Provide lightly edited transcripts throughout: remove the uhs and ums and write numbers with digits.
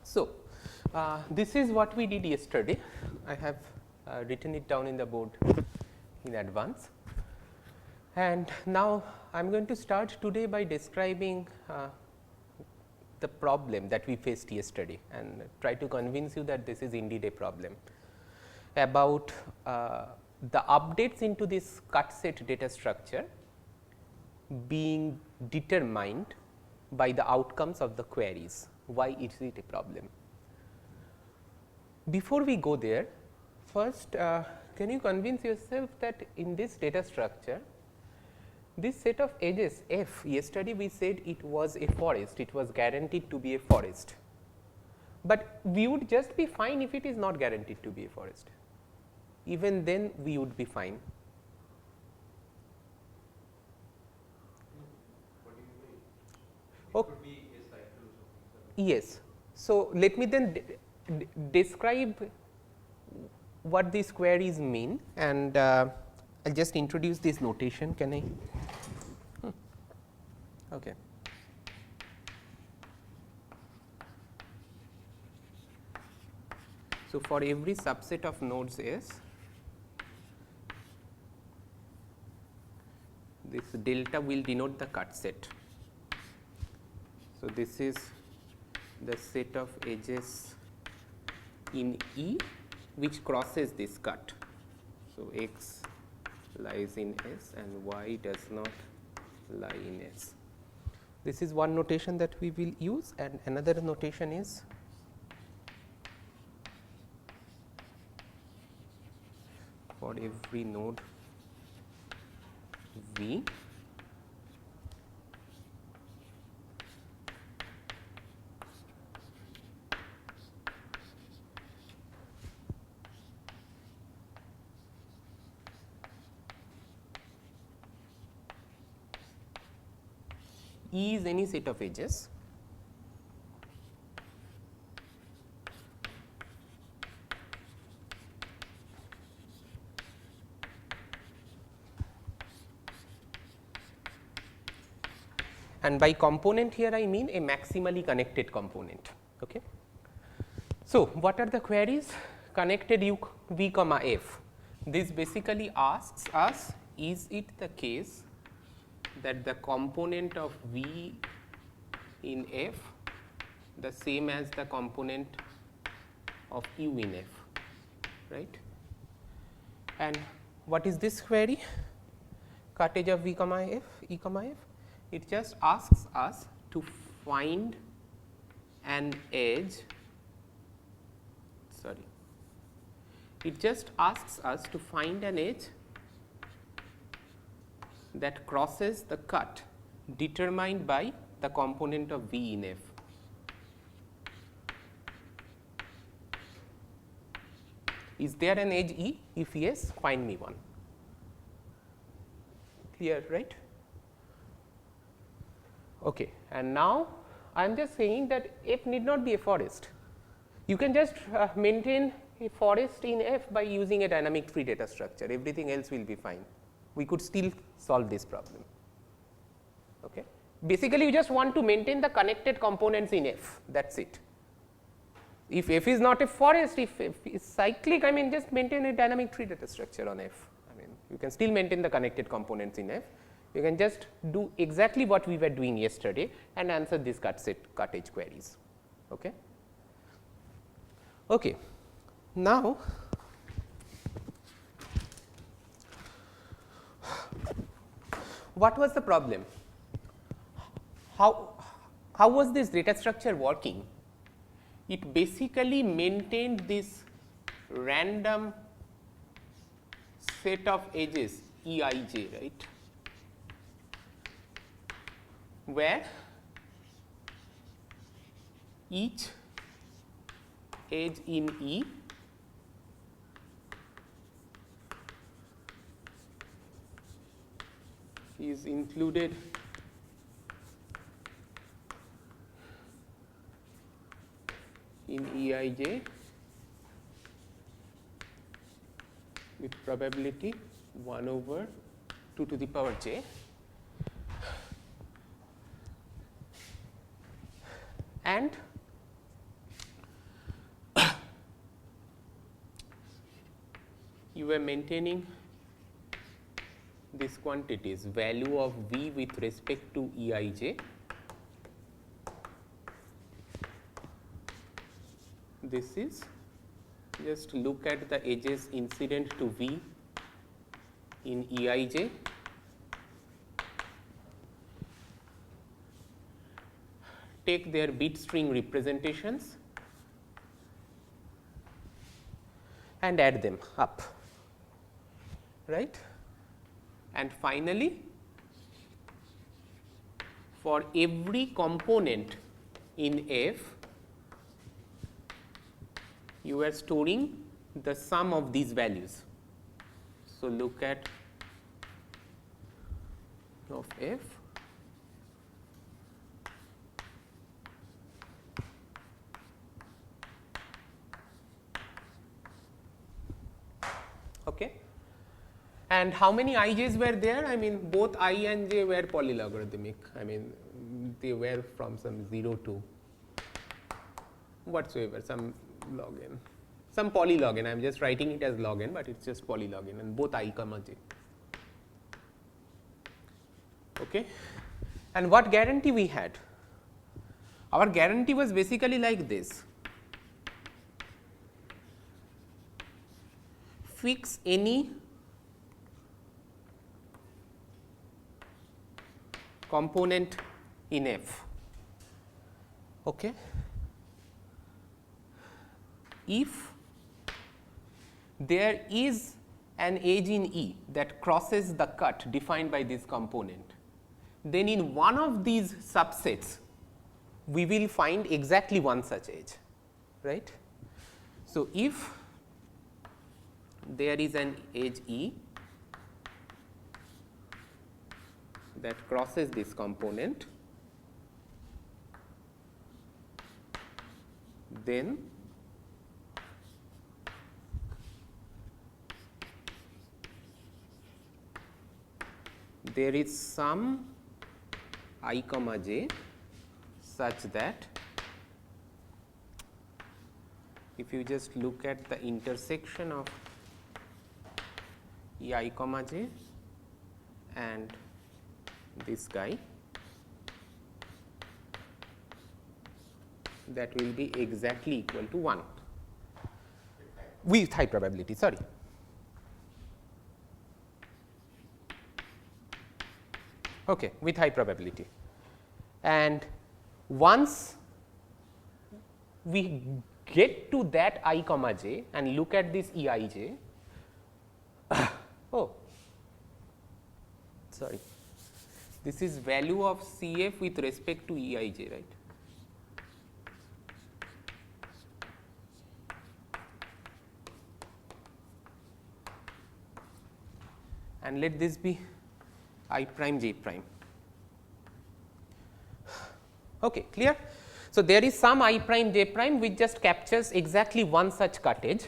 So, this is what we did yesterday. I have written it down in the board in advance, and now I am going to start today by describing the problem that we faced yesterday and try to convince you that this is indeed a problem about the updates into this cut set data structure being determined by the outcomes of the queries. Why is it a problem? Before we go there, first can you convince yourself that in this data structure, this set of edges f, yesterday we said it was a forest, it was guaranteed to be a forest, but we would just be fine if it is not guaranteed to be a forest. Even then we would be fine. Okay. Yes. So, let me then describe what these queries mean, and I will just introduce this notation. Can I? Okay. So, for every subset of nodes S, this delta will denote the cut set. So, this is the set of edges in E which crosses this cut. So, x lies in S and y does not lie in S. This is one notation that we will use, and another notation is for every node V, E is any set of edges and by component here I mean a maximally connected component. Okay. So, what are the queries? Connected U V comma f. This basically asks us, is it the case that the component of V in F the same as the component of U in F, right? And what is this query? Cut edge of V comma F, E comma F. It just asks us to find an edge, sorry, it just asks us to find an edge that crosses the cut determined by the component of V in F. Is there an edge E? If yes, find me one. Clear, right? Okay. And now, I am just saying that F need not be a forest. You can just maintain a forest in F by using a dynamic tree data structure, everything else will be fine. We could still solve this problem. Okay. Basically, you just want to maintain the connected components in F, that is it. If F is not a forest, if F is cyclic, I mean just maintain a dynamic tree data structure on F. I mean you can still maintain the connected components in F. You can just do exactly what we were doing yesterday and answer these cut edge queries. Okay. Okay. Now, what was the problem? How was this data structure working? It basically maintained this random set of edges E I j, right, where each edge in E is included in E I j with probability 1 over 2 to the power j, and you are maintaining these quantities value of v with respect to Eij. This is just look at the edges incident to v in Eij. Take their bit string representations and add them up, right. And finally, for every component in F, you are storing the sum of these values. So, look at of F. Okay. And how many ij's were there? I mean, both I and j were polylogarithmic. I mean, they were from some 0 to whatsoever, some log n, some polylog n. I am just writing it as log n, but it is just polylog n, and both I comma j. Okay. And what guarantee we had? Our guarantee was basically like this: fix any component in F, okay, if there is an edge in E that crosses the cut defined by this component, then in one of these subsets we will find exactly one such edge, right. So, if there is an edge E that crosses this component, then there is some I comma j such that if you just look at the intersection of E I comma j and this guy, that will be exactly equal to 1 with high probability, sorry. Okay, with high probability. And once we get to that I comma j and look at this E I j, oh, sorry, this is value of C f with respect to E I j, right. And let this be I prime j prime. Okay, clear? So, there is some I prime j prime which just captures exactly one such cut edge,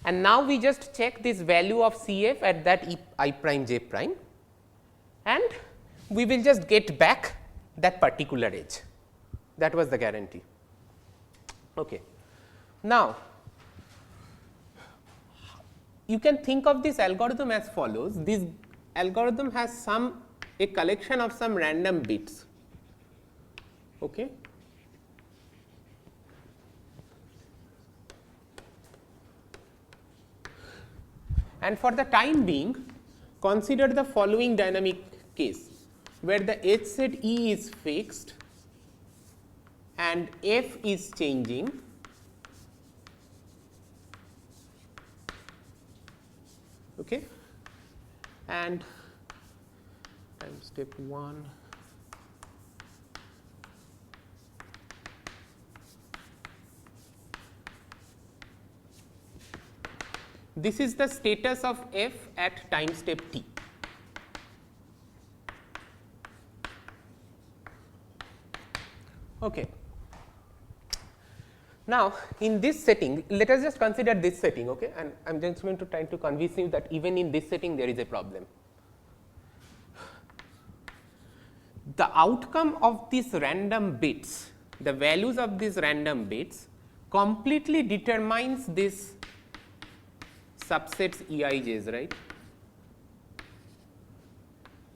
and now we just check this value of C f at that I prime j prime, and we will just get back that particular edge. That was the guarantee. Okay. Now, you can think of this algorithm as follows. This algorithm has a collection of some random bits. Okay. And for the time being, consider the following dynamic case, where the H set E is fixed and F is changing, okay, and time step 1, this is the status of F at time step t. Okay. Now, in this setting, let us just consider this setting, okay, and I am just going to try to convince you that even in this setting there is a problem. The outcome of these random bits, the values of these random bits completely determines this subsets Ej's, right?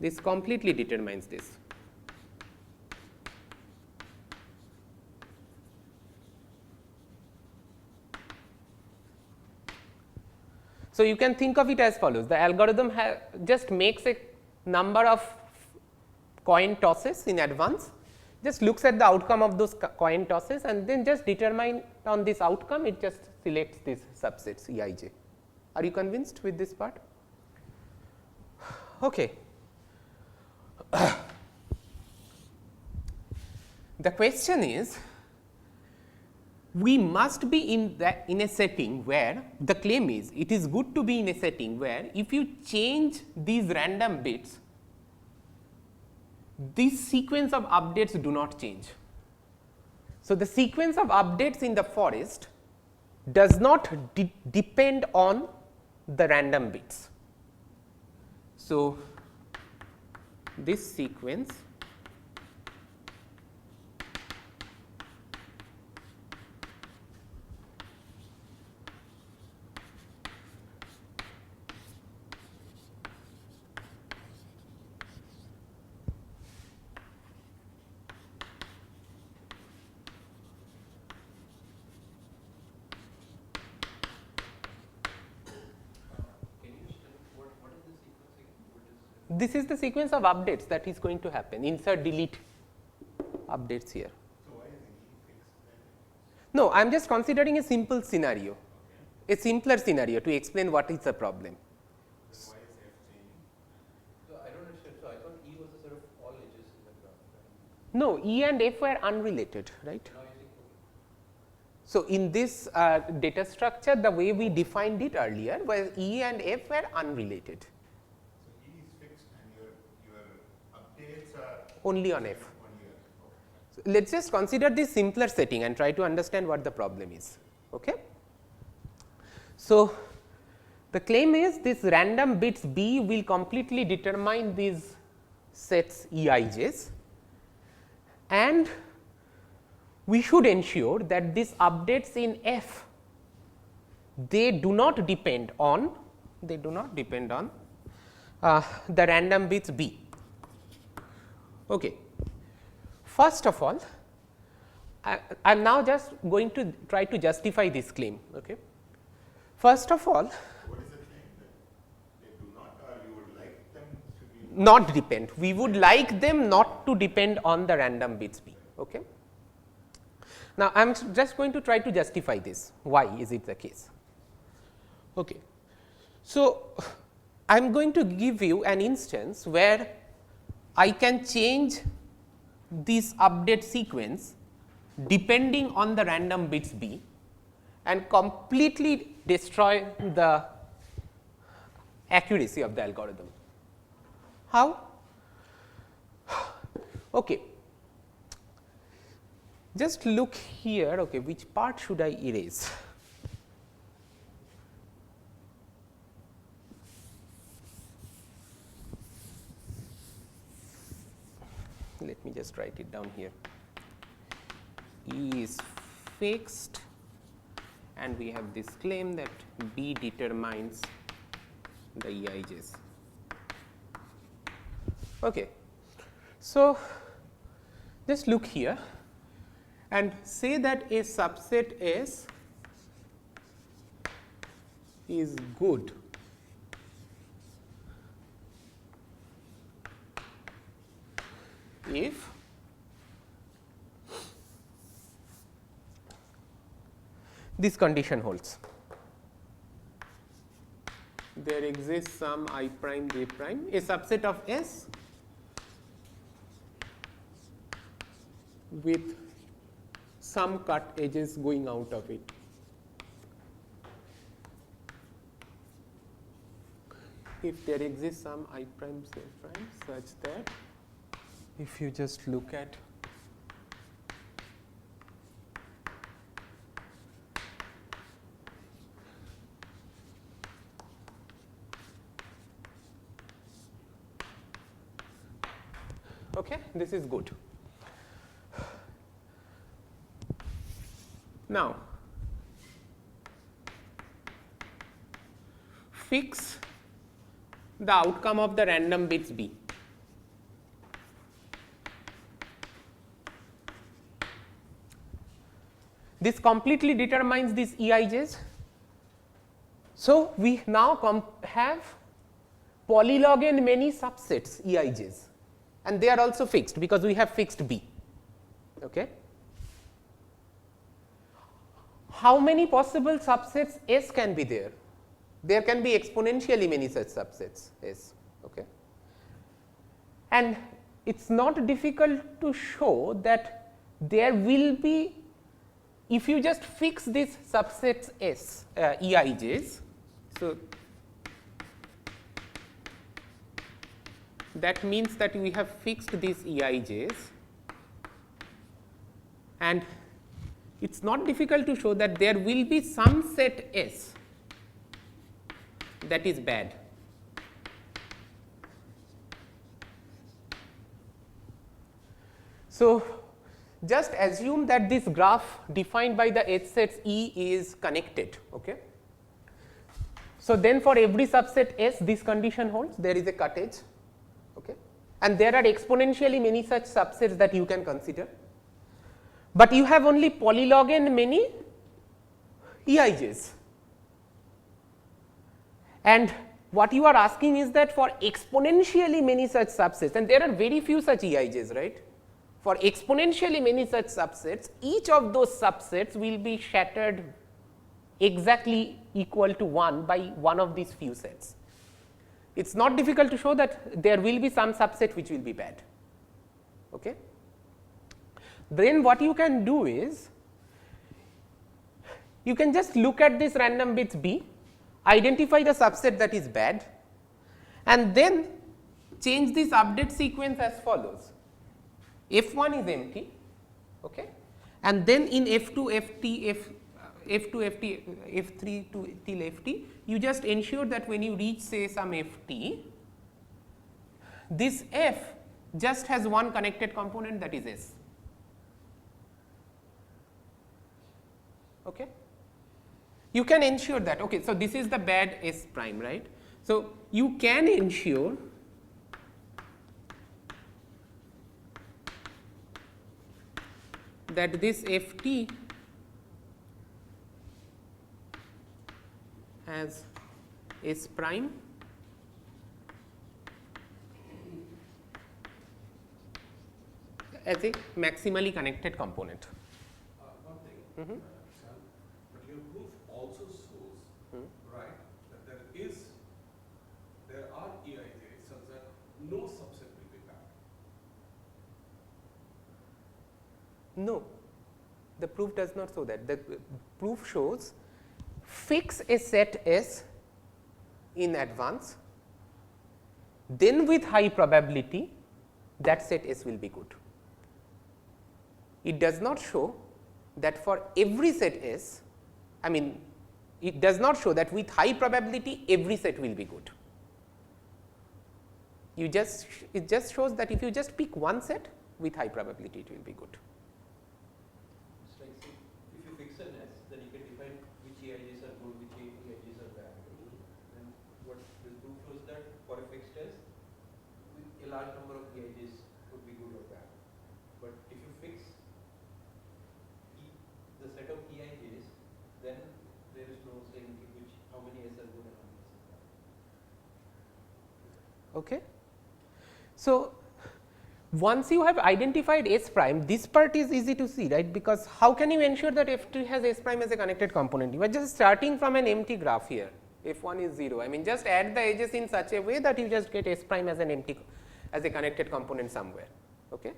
This completely determines this. So you can think of it as follows. The algorithm just makes a number of coin tosses in advance, just looks at the outcome of those coin tosses and then just determine on this outcome, it just selects these subsets Eij. Are you convinced with this part? Okay. The question is, we must be in a setting where the claim is, it is good to be in a setting where if you change these random bits, this sequence of updates do not change. So, the sequence of updates in the forest does not depend on the random bits. So, this sequence this is the sequence of updates that is going to happen, insert delete updates here. So, why is E fixed? No, I am just considering a simple scenario, a simpler scenario to explain what is the problem. Then why is F changing? So, I don't understand. So, I thought E was the set of all edges in the graph, right? No, E and F were unrelated, right? Now you think, So, in this data structure, the way we defined it earlier was E and F were unrelated. So, E is fixed and your updates are Only on F. on your. Okay. So, let us just consider this simpler setting and try to understand what the problem is. Okay? So, the claim is this random bits B will completely determine these sets Eij's, and we should ensure that these updates in F, they do not depend on the random bits B. Okay. First of all, I am now just going to try to justify this claim. Okay. First of all, What is the claim that they do not, or you would like them to be? not depend. We would like them not to depend on the random bits B. Okay. Now, I am just going to try to justify this. Why is it the case? Okay. So, I am going to give you an instance where I can change this update sequence depending on the random bits B and completely destroy the accuracy of the algorithm. How? Okay. Just look here, okay, which part should I erase? Let me just write it down here. E is fixed and we have this claim that B determines the Eij's. Okay. So, just look here and say that a subset S is good if this condition holds. There exists some I prime j prime, a subset of S with some cut edges going out of it. If there exists some I prime j prime such that if you just look at okay, this is good. Now, fix the outcome of the random bits B. This completely determines these Eij's. So, we now have polylog n many subsets Eij's, and they are also fixed because we have fixed B. Okay. How many possible subsets S can be there? There can be exponentially many such subsets S. Okay. And it is not difficult to show that there will be, if you just fix these subsets S Eij's. So, that means that we have fixed these Eij's, and it is not difficult to show that there will be some set S that is bad. So, just assume that this graph defined by the H sets E is connected. Okay. So, then for every subset S this condition holds, there is a cuttage, okay. And there are exponentially many such subsets that you can consider, but you have only polylog n many Eij's. And what you are asking is that for exponentially many such subsets, and there are very few such Eij's, right. For exponentially many such subsets, each of those subsets will be shattered exactly equal to 1 by one of these few sets. It is not difficult to show that there will be some subset which will be bad. Okay. Then what you can do is, you can just look at this random bits B, identify the subset that is bad, and then change this update sequence as follows. F1 is empty, okay, and then in F2, Ft, F2, Ft, F3 to till Ft, you just ensure that when you reach say some Ft, this F just has one connected component, that is S. Okay. You can ensure that, okay, so this is the bad S prime, right. So, you can ensure that this Ft has S prime as a maximally connected component. One thing, Sam, but your proof also shows, right, that there are Eij's such that no subset will be bad. No, the proof does not show that. The proof shows fix a set S in advance, then with high probability that set S will be good. It does not show that for every set S, I mean, it does not show that with high probability every set will be good. It just shows that if you just pick one set, with high probability it will be good. It's like, see, if you fix an S, then you can define which Eij's are good, which Eij's are bad. Then what this proof shows that for a fixed S, a large number of Eij's could be good or bad. But if you fix the set of Eij's, then there is no saying how many S are good and how many S are bad. Okay. So, once you have identified S prime, this part is easy to see, right, because how can you ensure that F2 has S prime as a connected component? You are just starting from an empty graph here, F1 is 0, I mean just add the edges in such a way that you just get S prime as an empty, as a connected component somewhere. Okay.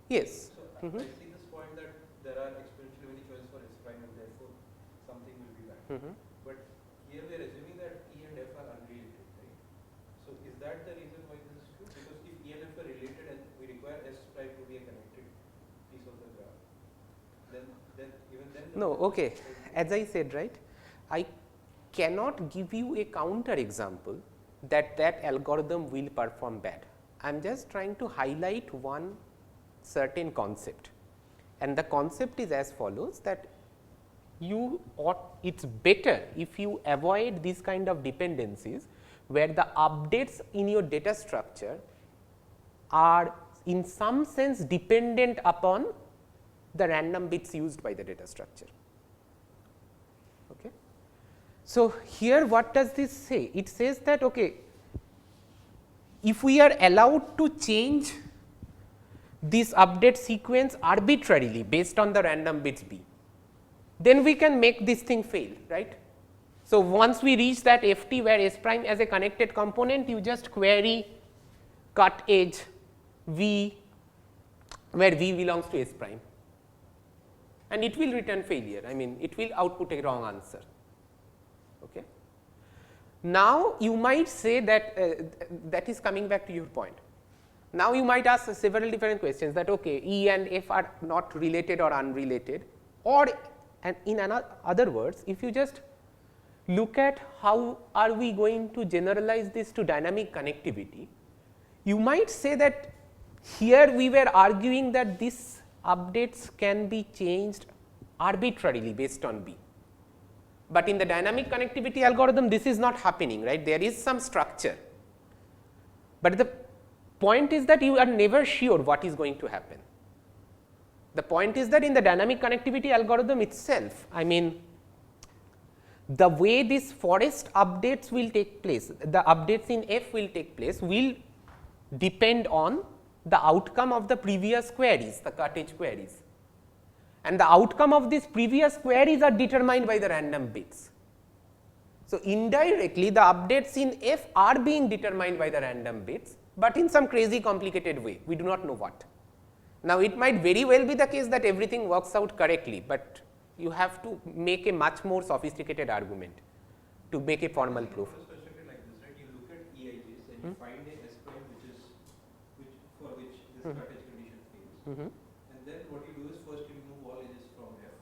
Yes. So I see this point that there are exponentially many choices for S prime and therefore something will be bad. But here we are assuming that E and F are unrelated, right? So is that the reason why this is true? Because if E and F are related and we require S prime to be a connected piece of the graph, then even then no, okay. As I said, right, I cannot give you a counter example that algorithm will perform bad. I am just trying to highlight one certain concept, and the concept is as follows, that it's better if you avoid these kind of dependencies where the updates in your data structure are in some sense dependent upon the random bits used by the data structure. Okay. So, here what does this say? It says that okay, if we are allowed to change this update sequence arbitrarily based on the random bits b, then we can make this thing fail, right. So, once we reach that ft where S prime as a connected component, you just query cut edge v where v belongs to S prime, and it will return failure. I mean, it will output a wrong answer. Okay. Now, you might say that that is coming back to your point. Now, you might ask several different questions that okay, E and F are not related or unrelated, or and in other words, if you just look at how are we going to generalize this to dynamic connectivity, you might say that here we were arguing that these updates can be changed arbitrarily based on B. But in the dynamic connectivity algorithm, this is not happening, right. There is some structure, but the point is that you are never sure what is going to happen. The point is that in the dynamic connectivity algorithm itself, I mean, the way this forest updates will take place, the updates in F will take place will depend on the outcome of the previous queries, the cut edge queries. And the outcome of these previous queries are determined by the random bits. So, indirectly the updates in F are being determined by the random bits, but in some crazy complicated way, we do not know what. Now, it might very well be the case that everything works out correctly, but you have to make a much more sophisticated argument to make a formal proof. Constructed like this, right? You look at EIJs and you find a S prime for which this cut edge condition fails. And then what you do is first you remove all edges from F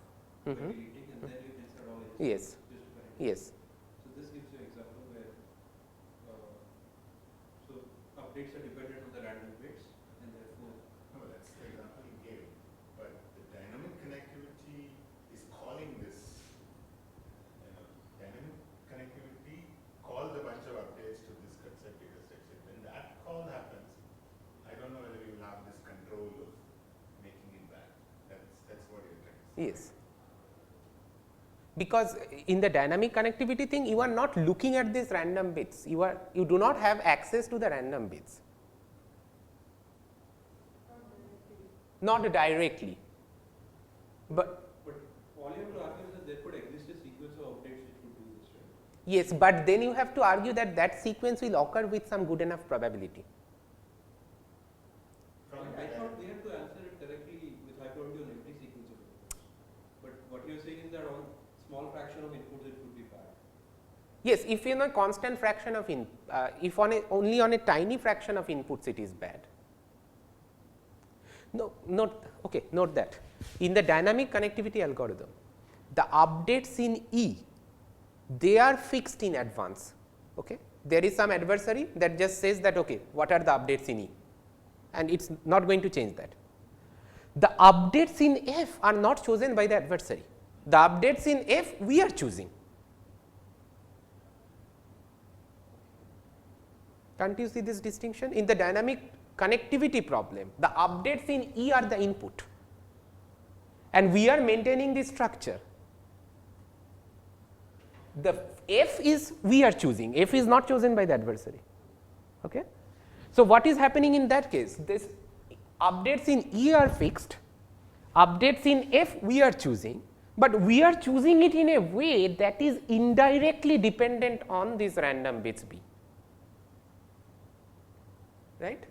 by deleting, and then you insert all edges. Yes. Just to correct it. Yes. So this gives you an example where so updates are dependent on the random bits, and therefore No, that's the example you gave, but the dynamic connectivity is calling this, dynamic connectivity calls a bunch of updates to this cut set data structure. When that call happens, I don't know whether you will have this control of making it back. That's what you're trying to say. Yes. Because in the dynamic connectivity thing, you are not looking at these random bits, you do not have access to the random bits. Not directly, but all you have to argue is that there could exist a sequence of updates which would do this, right? yes, but then you have to argue that that sequence will occur with some good enough probability. I thought we have to answer it directly with high probability on every sequence of inputs. But what you are saying is that on small fraction of inputs it could be bad. Yes, if in a constant fraction of if only on a tiny fraction of inputs it is bad. No, note that in the dynamic connectivity algorithm, the updates in E, they are fixed in advance. Okay, there is some adversary that just says that okay, what are the updates in E, and it's not going to change that. The updates in F are not chosen by the adversary. The updates in F we are choosing. Can't you see this distinction? In the dynamic connectivity problem, the updates in E are the input, and we are maintaining this structure. The F is we are choosing, F is not chosen by the adversary. Okay? So, what is happening in that case? This updates in E are fixed, updates in F we are choosing, but we are choosing it in a way that is indirectly dependent on these random bits B. Right?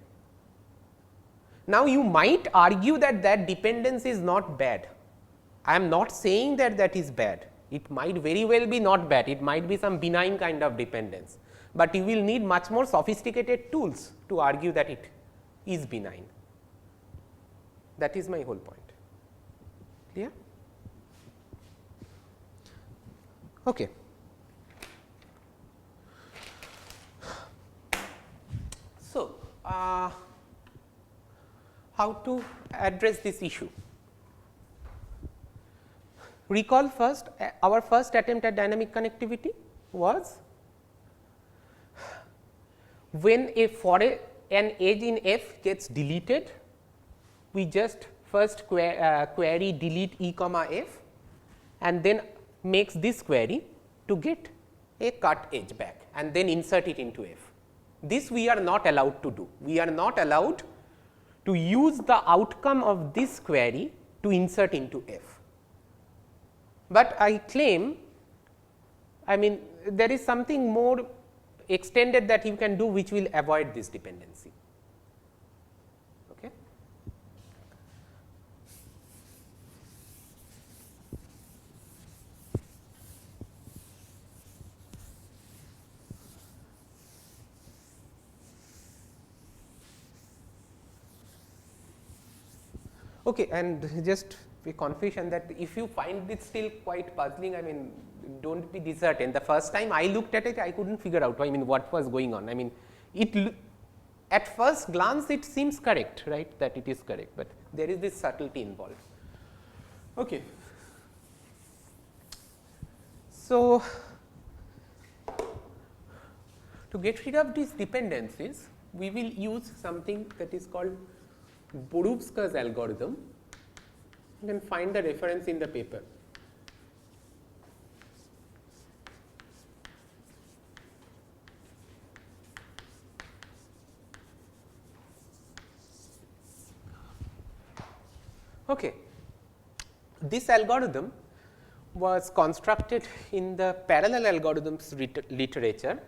Now, you might argue that that dependence is not bad. I am not saying that that is bad. It might very well be not bad. It might be some benign kind of dependence, but you will need much more sophisticated tools to argue that it is benign. That is my whole point. Clear? Okay. So, how to address this issue? recall first our first attempt at dynamic connectivity was when an edge in F gets deleted, we just first query delete E comma F and then makes this query to get a cut edge back and then insert it into F. This we are not allowed to do. We are not allowed to use the outcome of this query to insert into F. But I claim, I mean there is something more extended that you can do which will avoid this dependency. Okay. Okay, and just a confession that if you find this still quite puzzling, I mean do not be disheartened. The first time I looked at it, I could not figure out, I mean what was going on. I mean it at first glance it seems correct, right, that it is correct, but there is this subtlety involved. Okay. So, to get rid of these dependencies, we will use something that is called Boruvka's algorithm. You can find the reference in the paper. Okay. This algorithm was constructed in the parallel algorithms literature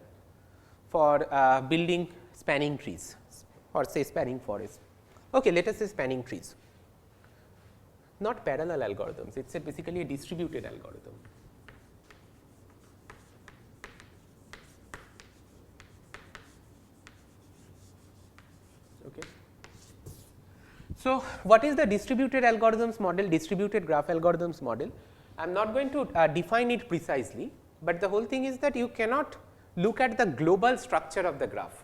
for building spanning trees or say spanning forests. Okay, let us say spanning trees, not parallel algorithms, it is basically a distributed algorithm. Okay. So, what is the distributed algorithms model, distributed graph algorithms model? I am not going to define it precisely, but the whole thing is that you cannot look at the global structure of the graph.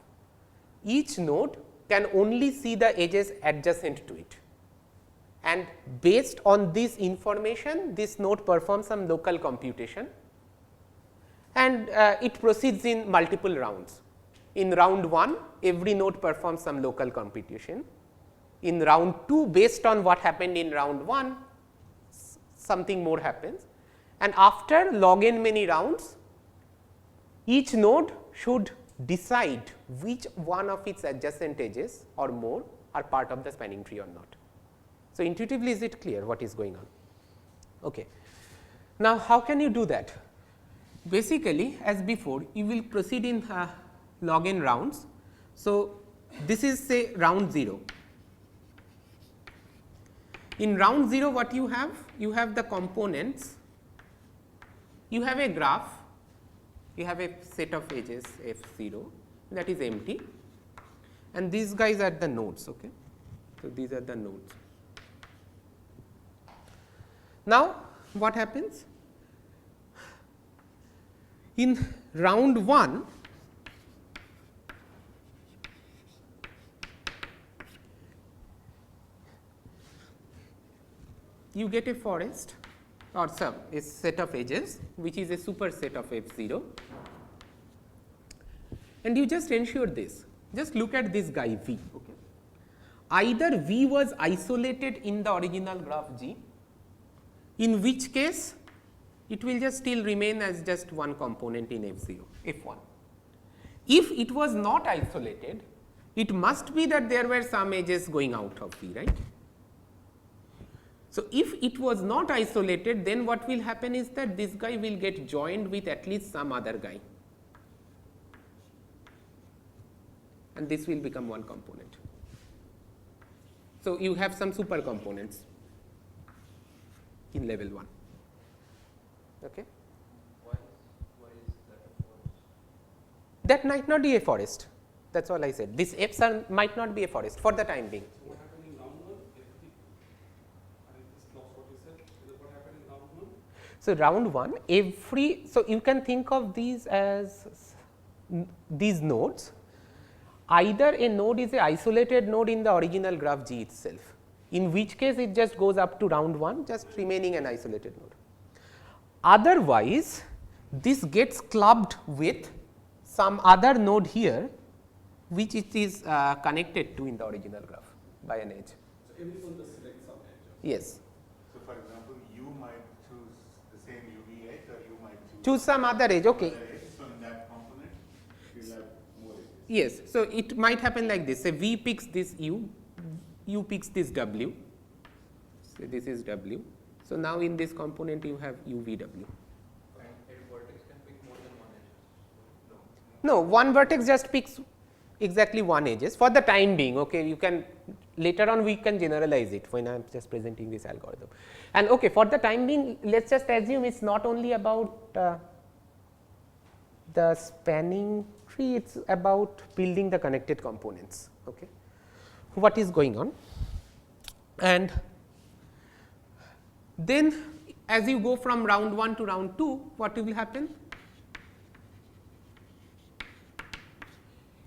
Each node can only see the edges adjacent to it, and based on this information this node performs some local computation and it proceeds in multiple rounds. In round 1 every node performs some local computation, in round 2 based on what happened in round 1 something more happens, and after log n many rounds each node should decide which one of its adjacent edges or more are part of the spanning tree or not. So, intuitively is it clear what is going on? Okay. Now, how can you do that? Basically as before you will proceed in log n rounds. So, this is say round 0. In round 0 what you have? You have the components, you have a graph, you have a set of edges f 0 that is empty and these guys are the nodes. Okay. So, these are the nodes. Now, what happens? In round 1, you get a forest or a set of edges which is a superset of f 0 and you just ensure this. Just look at this guy V. Okay. Either V was isolated in the original graph G, in which case it will just still remain as just one component in f 0, f 1. If it was not isolated, it must be that there were some edges going out of V, right. So, if it was not isolated, then what will happen is that this guy will get joined with at least some other guy and this will become one component. So, you have some super components in level 1. Okay. Why is that a forest? That might not be a forest, that is all I said. This F's might not be a forest for the time being. What happened in round 1? I just lost what you said. What happened in round 1? So, round 1 so you can think of these as these nodes. Either a node is a isolated node in the original graph G itself, in which case it just goes up to round 1 just remaining an isolated node. Otherwise, this gets clubbed with some other node here, which it is connected to in the original graph by an edge. So everyone just select some edge. Yes. So for example, you might choose the same UV edge or you might Choose some other edge, okay. other edge. So in that component, you'll have more edges. Yes. So, it might happen like this, say V picks this U picks this W, so this is W. So, now in this component you have UVW. And a vertex can pick more than one edge. No, one vertex just picks exactly one edges for the time being. Okay, you can later on we can generalize it when I am just presenting this algorithm. And okay, for the time being, let us just assume it is not only about the spanning tree, it is about building the connected components. Okay, what is going on? And then as you go from round 1 to round 2, what will happen?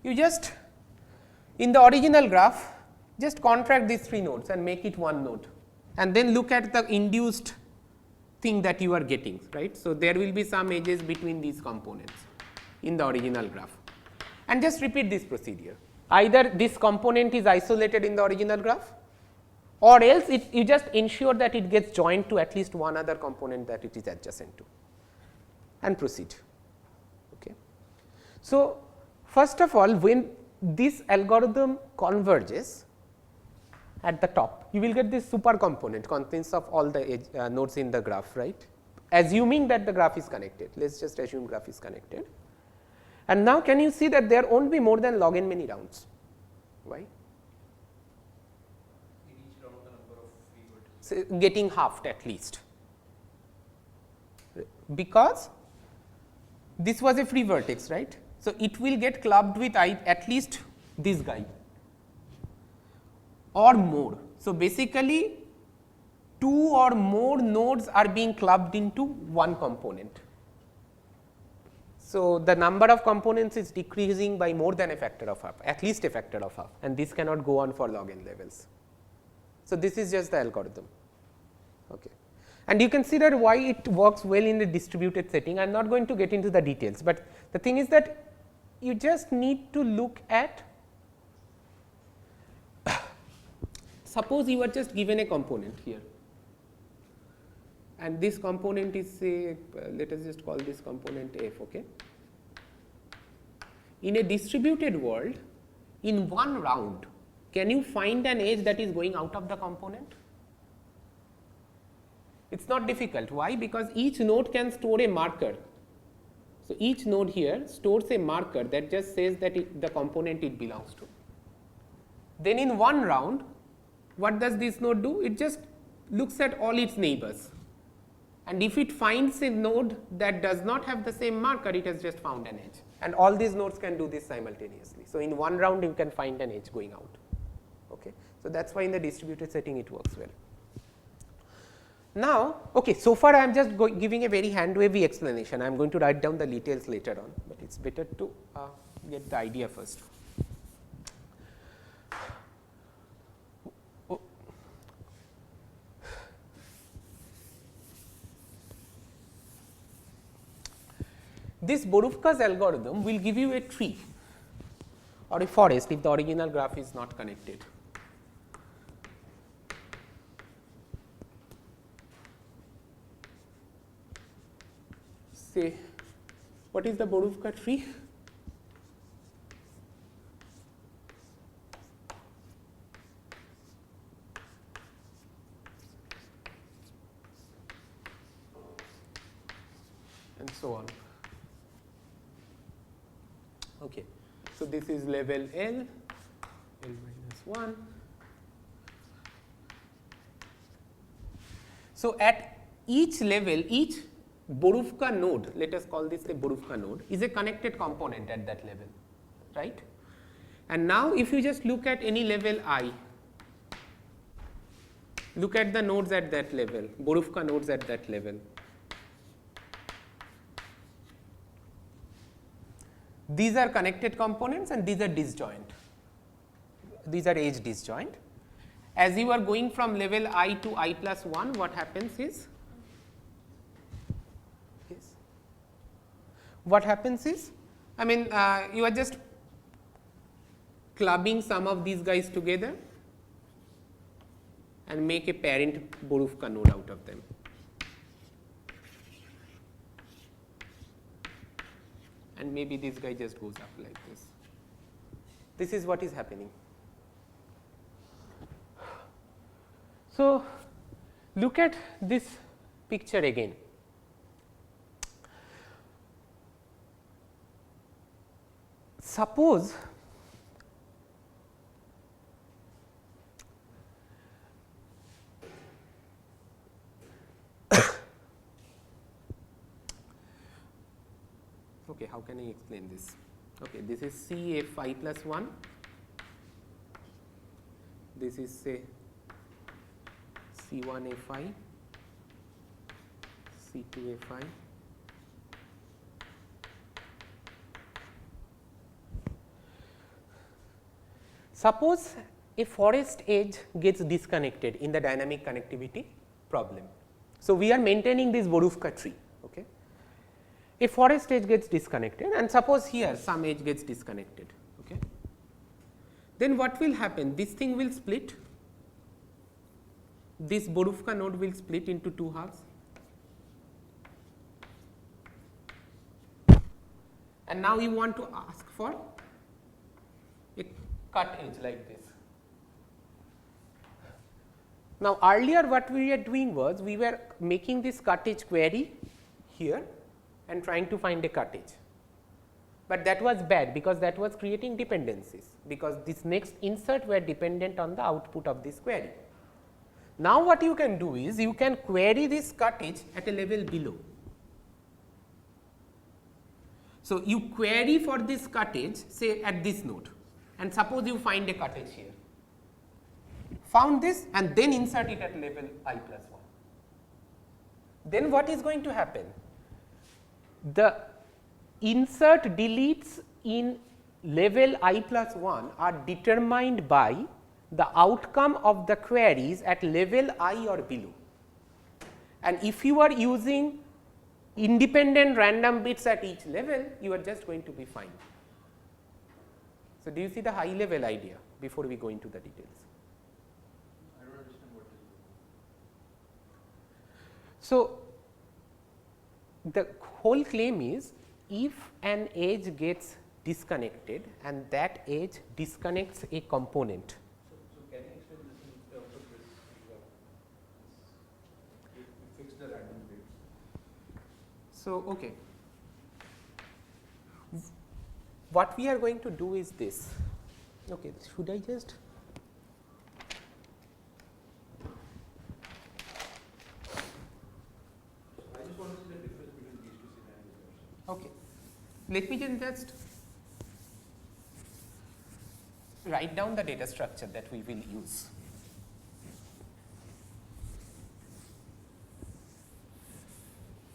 You just in the original graph just contract these 3 nodes and make it one node, and then look at the induced thing that you are getting, right. So, there will be some edges between these components in the original graph, and just repeat this procedure. Either this component is isolated in the original graph, or else you just ensure that it gets joined to at least one other component that it is adjacent to, and proceed. Okay. So, first of all, when this algorithm converges at the top, you will get this super component consists of all the edge, nodes in the graph, right, assuming that the graph is connected. Let us just assume graph is connected. And now, can you see that there won't be more than log n many rounds? Why? In each round, the number of free vertices. So, getting halved at least, because this was a free vertex, right. So, it will get clubbed with at least this guy or more. So, basically 2 or more nodes are being clubbed into one component. So, the number of components is decreasing by more than a factor of half, at least a factor of half, and this cannot go on for log n levels. So, this is just the algorithm. Okay. And you consider why it works well in a distributed setting. I am not going to get into the details, but the thing is that you just need to look at, suppose you are just given a component here, and this component is say let us just call this component f. Okay. In a distributed world, in one round, can you find an edge that is going out of the component? It is not difficult. Why? Because each node can store a marker. So, each node here stores a marker that just says that the component it belongs to. Then in one round, what does this node do? It just looks at all its neighbors, and if it finds a node that does not have the same marker, it has just found an edge, and all these nodes can do this simultaneously. So, in one round you can find an edge going out. Okay. So, that is why in the distributed setting it works well. Now, okay, so far I am just giving a very hand wavy explanation. I am going to write down the details later on, but it is better to get the idea first. This Boruvka's algorithm will give you a tree or a forest if the original graph is not connected. Say, what is the Boruvka tree? And so on. Okay. So, this is level L, L minus 1. So, at each level, each Boruvka node, let us call this a Boruvka node, is a connected component at that level, right. And now, if you just look at any level I, look at the nodes at that level, Boruvka nodes at that level. These are connected components and these are disjoint, these are edge disjoint. As you are going from level I to I plus 1, what happens is what happens is, I mean you are just clubbing some of these guys together and make a parent Boruvka node out of them. And maybe this guy just goes up like this. This is what is happening. So, look at this picture again. Suppose okay, how can I explain this? Okay, this is C f I plus 1, this is say C1 f I, C2 f I, suppose a forest edge gets disconnected in the dynamic connectivity problem. So, we are maintaining this Boruvka tree. Okay. A forest edge gets disconnected and suppose here some edge gets disconnected. Okay. Then what will happen? This thing will split, this Boruvka node will split into two halves, and now you want to ask for a cut edge like this. Now, earlier what we were doing was we were making this cut edge query here and trying to find a cut edge, but that was bad because that was creating dependencies, because this next insert were dependent on the output of this query. Now, what you can do is you can query this cut edge at a level below. So, you query for this cut edge say at this node, and suppose you find a cut edge here, found this and then insert it at level I plus 1. Then what is going to happen? The insert deletes in level I plus 1 are determined by the outcome of the queries at level I or below, and if you are using independent random bits at each level, you are just going to be fine. So, do you see the high level idea before we go into the details? I don't understand what is. So, the whole claim is if an edge gets disconnected and that edge disconnects a component. So can you explain this in terms of this example? We fix the random bits. So, okay. What we are going to do is this. Okay, should I just I just want to see the difference between these two scenarios. okay. Let me just write down the data structure that we will use.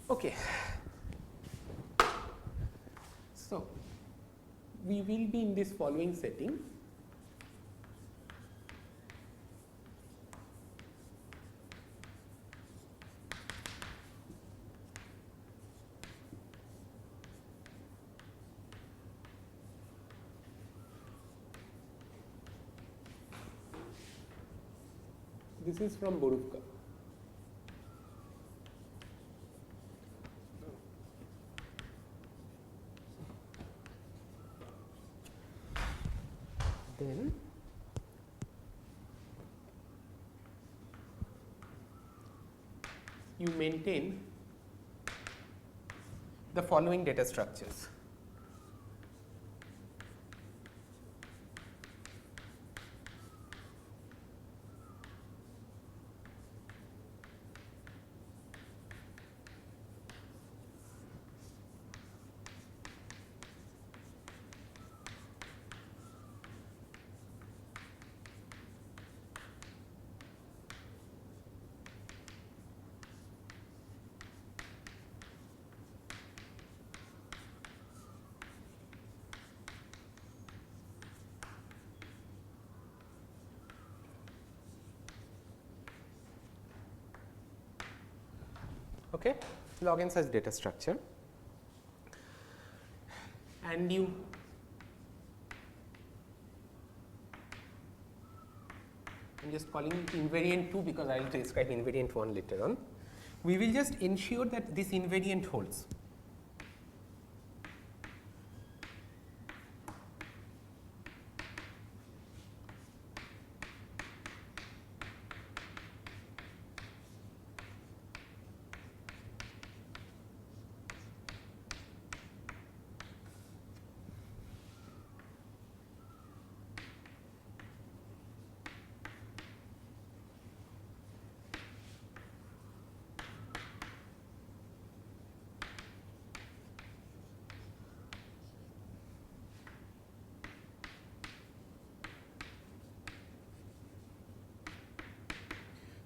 Okay. So, we will be in this following setting. This is from Boruvka. Then you maintain the following data structures. Okay, log n such data structure. and you I am just calling it invariant 2 because I will describe invariant 1 later on. We will just ensure that this invariant holds.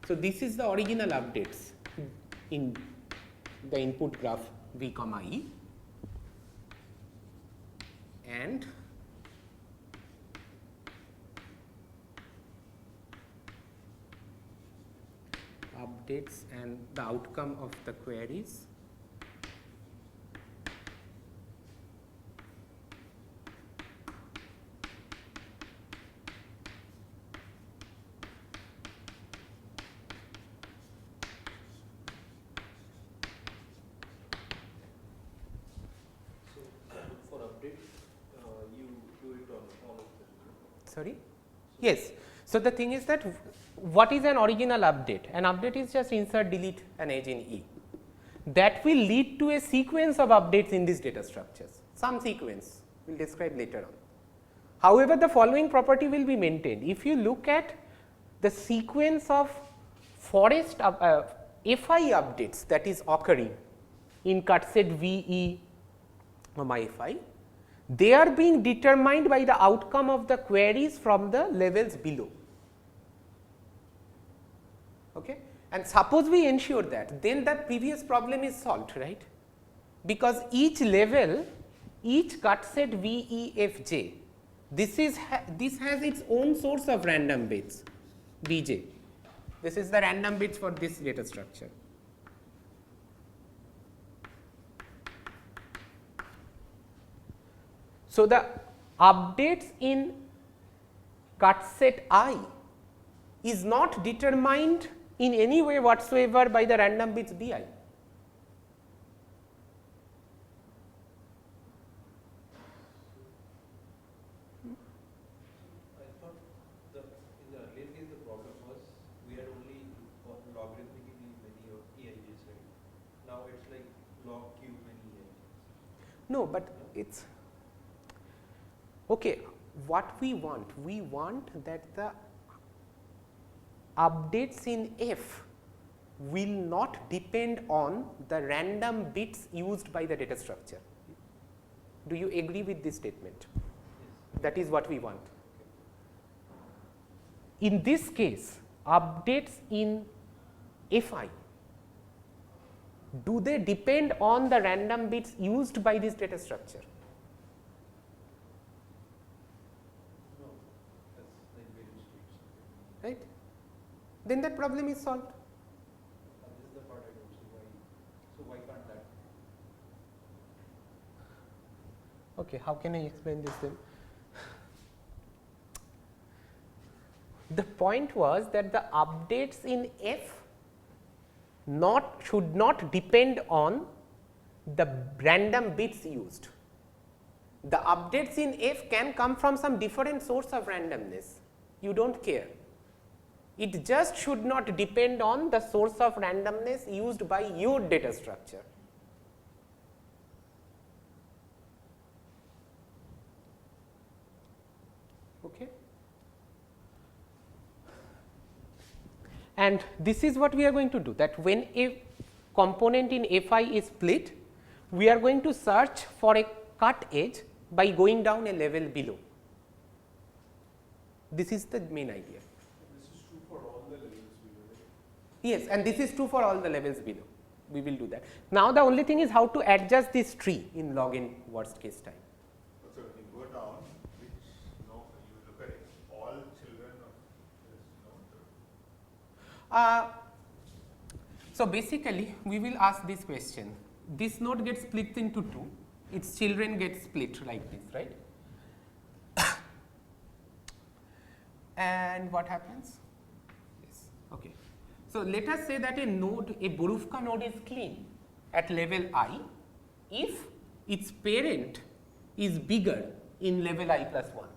So, this is the original updates in the input graph v comma e, and updates and the outcome of the queries For update, you do it on all of them. sorry. Yes. So, the thing is that what is an original update? An update is just insert delete an edge in E. That will lead to a sequence of updates in these data structures, some sequence we will describe later on. However, the following property will be maintained. If you look at the sequence of forest FI updates that is occurring in cut set VE FI, they are being determined by the outcome of the queries from the levels below. Okay. And suppose we ensure that, then the previous problem is solved, right, because each level, each cut set VEFJ, this has its own source of random bits Bj. This is the random bits for this data structure. So, the updates in cut set I is not determined in any way whatsoever by the random bits Bi. I thought in the earlier case the problem was we had only logarithmically many of EIJs, right? Now it's like log cube many EIJs. No, but it's okay. What we want that the updates in F will not depend on the random bits used by the data structure. Do you agree with this statement? Yes. That is what we want. In this case, updates in Fi, do they depend on the random bits used by this data structure? No, that's like various states. Right? Then that problem is solved. This is the part I don't see why. So why can't that? Okay, how can I explain this then? The point was that the updates in F should not depend on the random bits used. The updates in F can come from some different source of randomness. You do not care. It just should not depend on the source of randomness used by your data structure. Okay. And this is what we are going to do, that when a component in Fi is split, we are going to search for a cut edge by going down a level below. This is the main idea. This is true for all the levels below, right? Yes, and this is true for all the levels below. We will do that. Now, the only thing is how to adjust this tree in log n worst case time. So when you go down, which you look at it, all children of this node. So, basically we will ask this question, this node gets split into two, its children get split like this, right? And what happens? Yes. Okay. So let us say that a node, a Boruvka node is clean at level I if its parent is bigger in level I plus 1.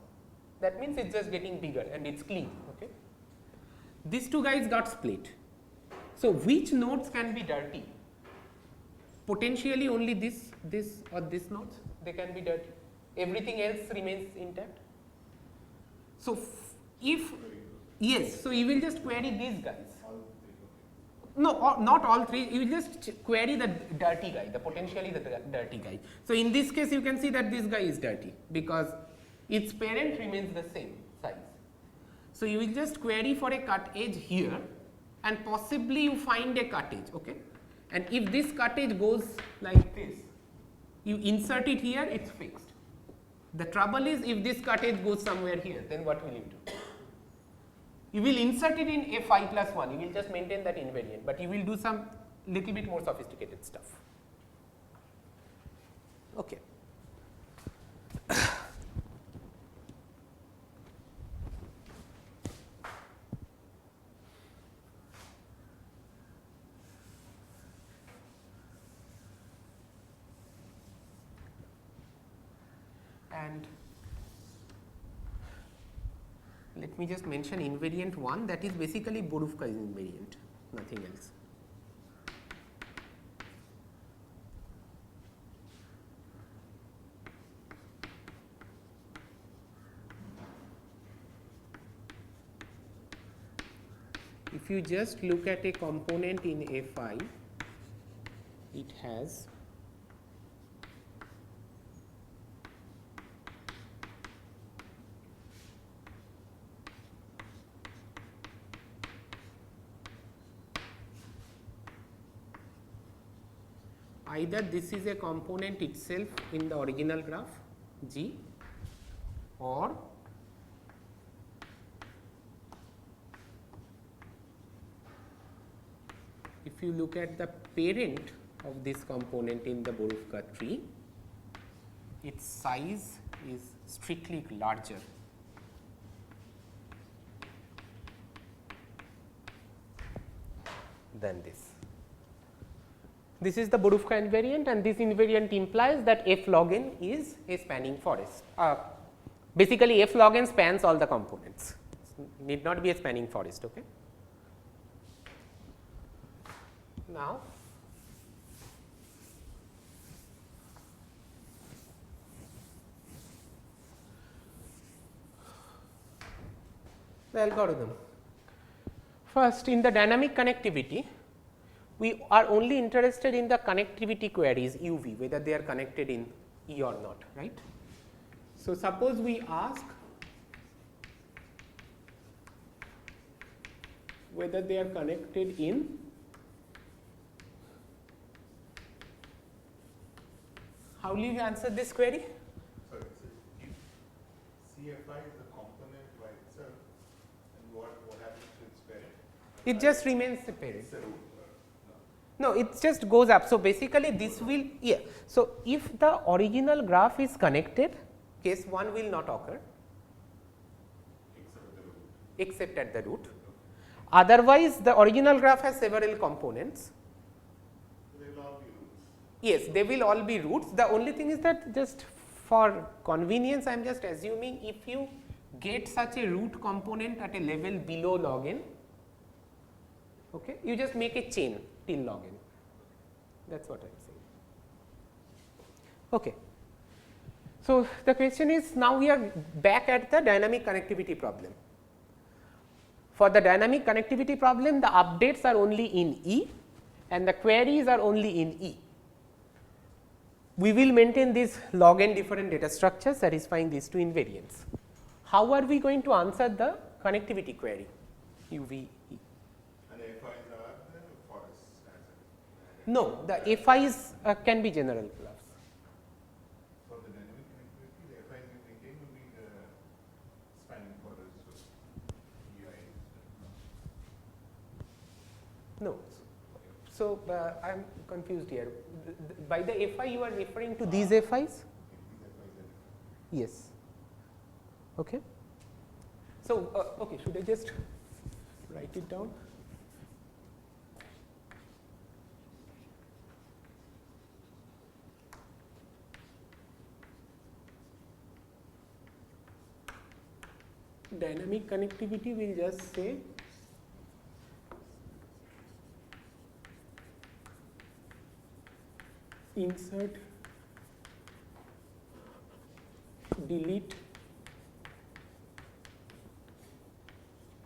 That means it's just getting bigger and it's clean. Okay. These two guys got split. So which nodes can be dirty? Potentially only this or this nodes, they can be dirty. Everything else remains intact. So if yes, so you will just query these guys. No, not all three. You will just query the dirty guy, the potentially the dirty guy. So in this case, you can see that this guy is dirty because its parent remains the same size. So you will just query for a cut edge here, and possibly you find a cut edge. Okay, and if this cut edge goes like this, you insert it here, it's fixed. The trouble is, if this cut edge goes somewhere here, then what will you do? You will insert it in a phi plus 1, you will just maintain that invariant, but you will do some little bit more sophisticated stuff. Okay. And let me just mention invariant 1, that is basically Boruvka is invariant, nothing else. If you just look at a component in Fi, it has either this is a component itself in the original graph G, or if you look at the parent of this component in the Boruvka tree, its size is strictly larger than this. This is the Boruvka invariant, and this invariant implies that f log n is a spanning forest. Basically, f log n spans all the components, need not be a spanning forest. Okay. Now, the algorithm. First, in the dynamic connectivity, we are only interested in the connectivity queries UV, whether they are connected in E or not, right. So, suppose we ask whether they are connected in how will you answer this query? Sorry, so if CFI is a component by itself, and what happens to its parent? It just remains the parent. It's a root. No, it just goes up. So, basically this will, yeah. So, if the original graph is connected, case 1 will not occur except at the root. Otherwise, the original graph has several components. They will all be roots. Yes, they will all be roots. The only thing is that just for convenience, I am just assuming if you get such a root component at a level below log n, okay, you just make a chain till log n. That is what I am saying. Okay. So, the question is, now we are back at the dynamic connectivity problem. For the dynamic connectivity problem, the updates are only in E and the queries are only in E. We will maintain these log n different data structures satisfying these two invariants. How are we going to answer the connectivity query UV E? And the FIs are the forests. No, the FIs can be general graphs. For the dynamic connectivity, the FIs we maintain will be the spanning forest with UI. No. So, I am confused here. By the FI you are referring to these FIs? Yes. Okay. So, okay, should I just write it down? Dynamic connectivity will just say insert, delete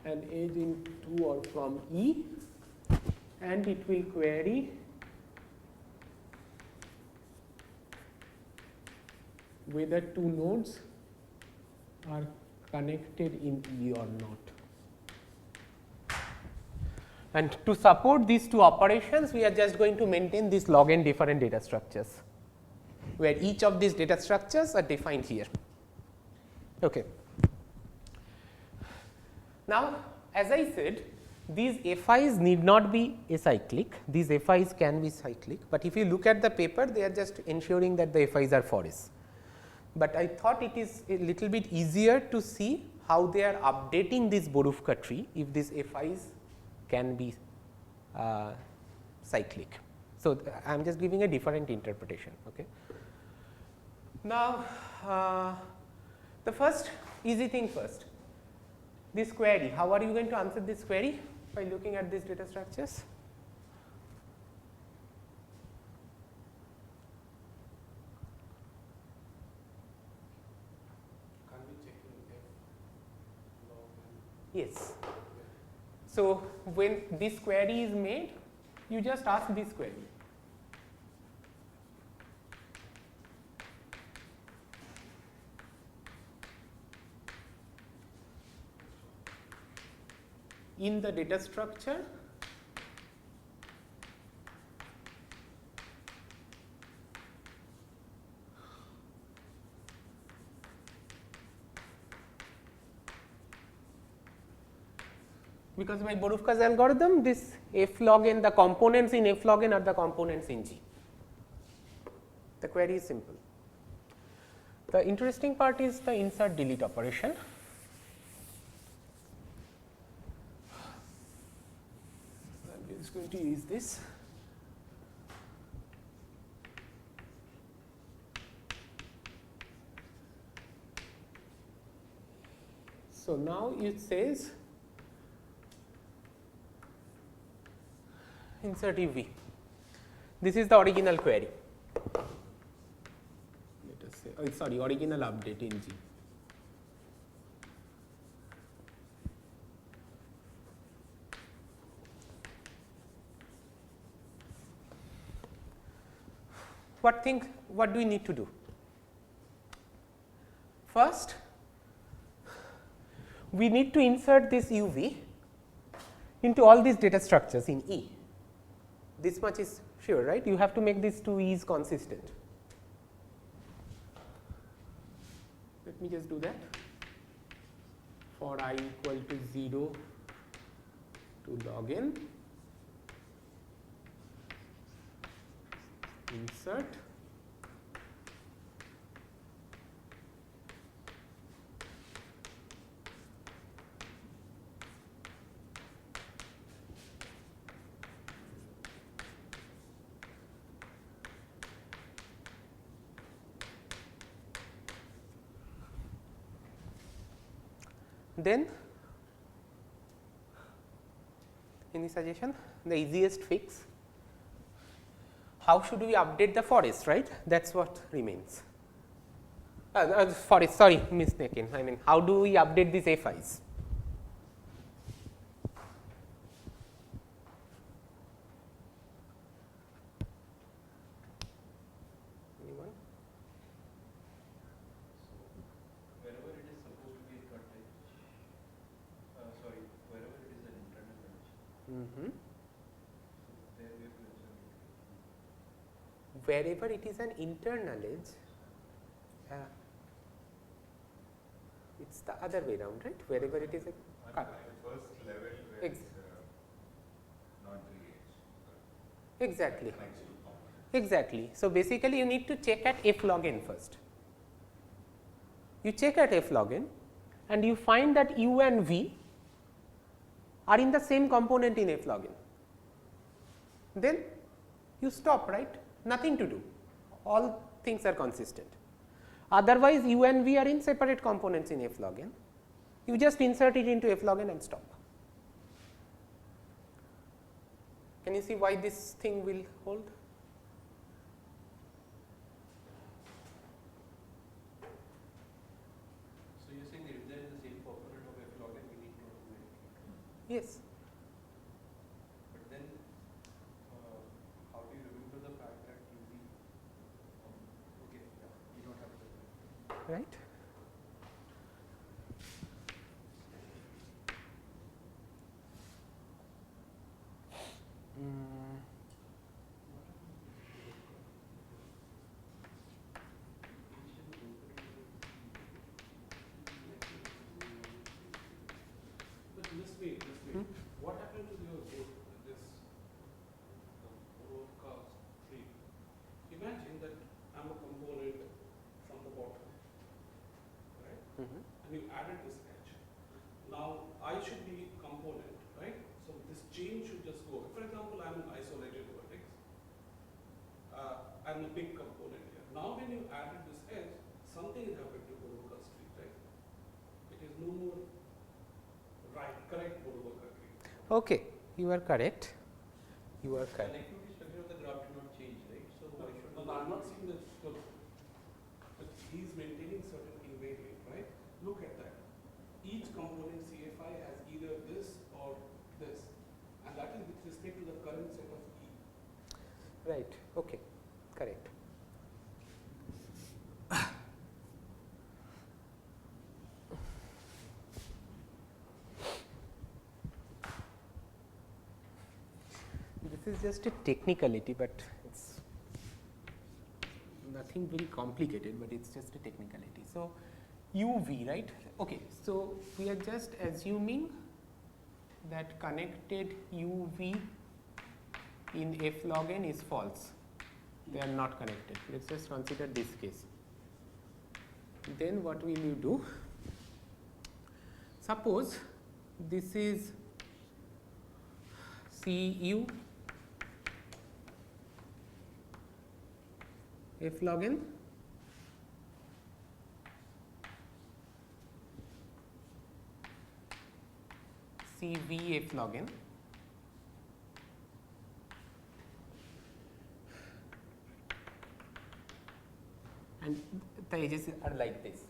an edge into or from E, and it will query whether two nodes are connected in E or not. And to support these two operations, we are just going to maintain these log n different data structures, where each of these data structures are defined here. Okay. Now, as I said, these FIs need not be acyclic, these FIs can be cyclic, but if you look at the paper, they are just ensuring that the FIs are Forest. But I thought it is a little bit easier to see how they are updating this Boruvka tree if these FIs can be cyclic. So, I am just giving a different interpretation. Okay. Now, the first easy thing first, this query, how are you going to answer this query by looking at these data structures? Can we check in F log n? Yes. So, when this query is made, you just ask this query. In the data structure, because by Boruvka's algorithm, this f log n, the components in f log n are the components in G. The query is simple. The interesting part is the insert delete operation. I am just going to use this. So, now it says insert UV. This is the original query. Let us say, sorry, original update in G. What do we need to do? First, we need to insert this UV into all these data structures in E. This much is sure, right? You have to make these two E's consistent. Let me just do that. For I equal to 0 to log n, insert then any suggestion? The easiest fix, how should we update the forest, right? That is what remains. Forest, sorry, mistaken. I mean, how do we update these FIs? Anyone? Wherever it is supposed to be a cut edge, sorry, wherever it is an internal edge, so there we have to insert it. Wherever it is an internal edge, it's the other way around, right? Wherever it is a cut. The first level where Ex- it's not the edge. Exactly. connects to component. Exactly. So, basically you need to check at f log n first. You check at f log n and you find that u and v are in the same component in f log n. Then you stop, right? Nothing to do, all things are consistent. Otherwise, u and v are in separate components in f log n. You just insert it into f log n and stop. Can you see why this thing will hold? So you're saying that if there is the same component of f log n, we need to do it. Yes. But then, how do you remember the fact that UV? Okay, yeah, you don't have to. Right. But just wait. What happened to your this Boruvka tree? Imagine that I'm a component from the bottom, right? And you added this edge. Now I should be component, right? So this chain should just go. For example, I'm an isolated vertex. I'm a big component here. Now when you added this edge, something happened to Boruvka's tree, right? It is no more correct Boruvka tree. Okay, you are correct. You are correct. Connectivity structure of the graph did not change, right? So why should No, I'm not saying that. But he's maintaining certain invariant, right? Look at that. Each component CFI has either this or this, and that is with respect to the current set of E. Right. Okay. Correct. This is just a technicality, but it's nothing very complicated, but it's just a technicality. So, UV, right? Okay. So, we are just assuming that connected UV in f log n is false. They are not connected. Let us just consider this case. Then what will you do? Suppose this is Cu f log n Cv f log n and the edges are like this.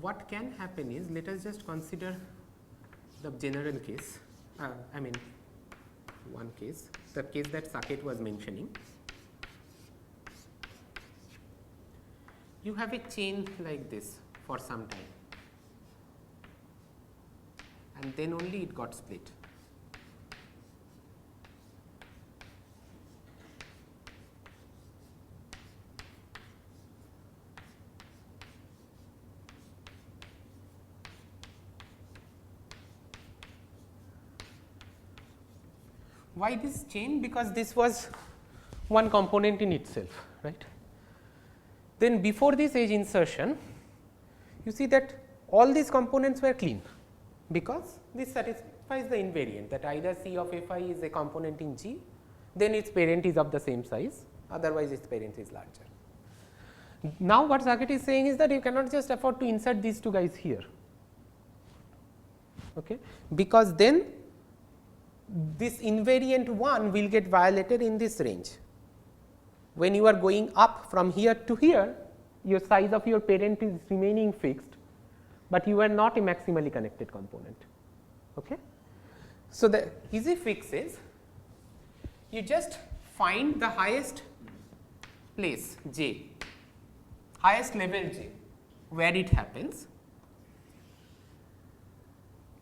What can happen is, let us just consider the general case, I mean one case, the case that Saket was mentioning. You have a chain like this for some time and then only it got split. Why this chain? Because this was one component in itself, right. Then before this edge insertion, you see that all these components were clean, because this satisfies the invariant that either C of f I is a component in G, then its parent is of the same size, otherwise its parent is larger. Now, what Saket is saying is that you cannot just afford to insert these two guys here, okay, because then this invariant one will get violated in this range. When you are going up from here to here, your size of your parent is remaining fixed, but you are not a maximally connected component. Okay. So, the easy fix is you just find the highest place j, highest level j, where it happens,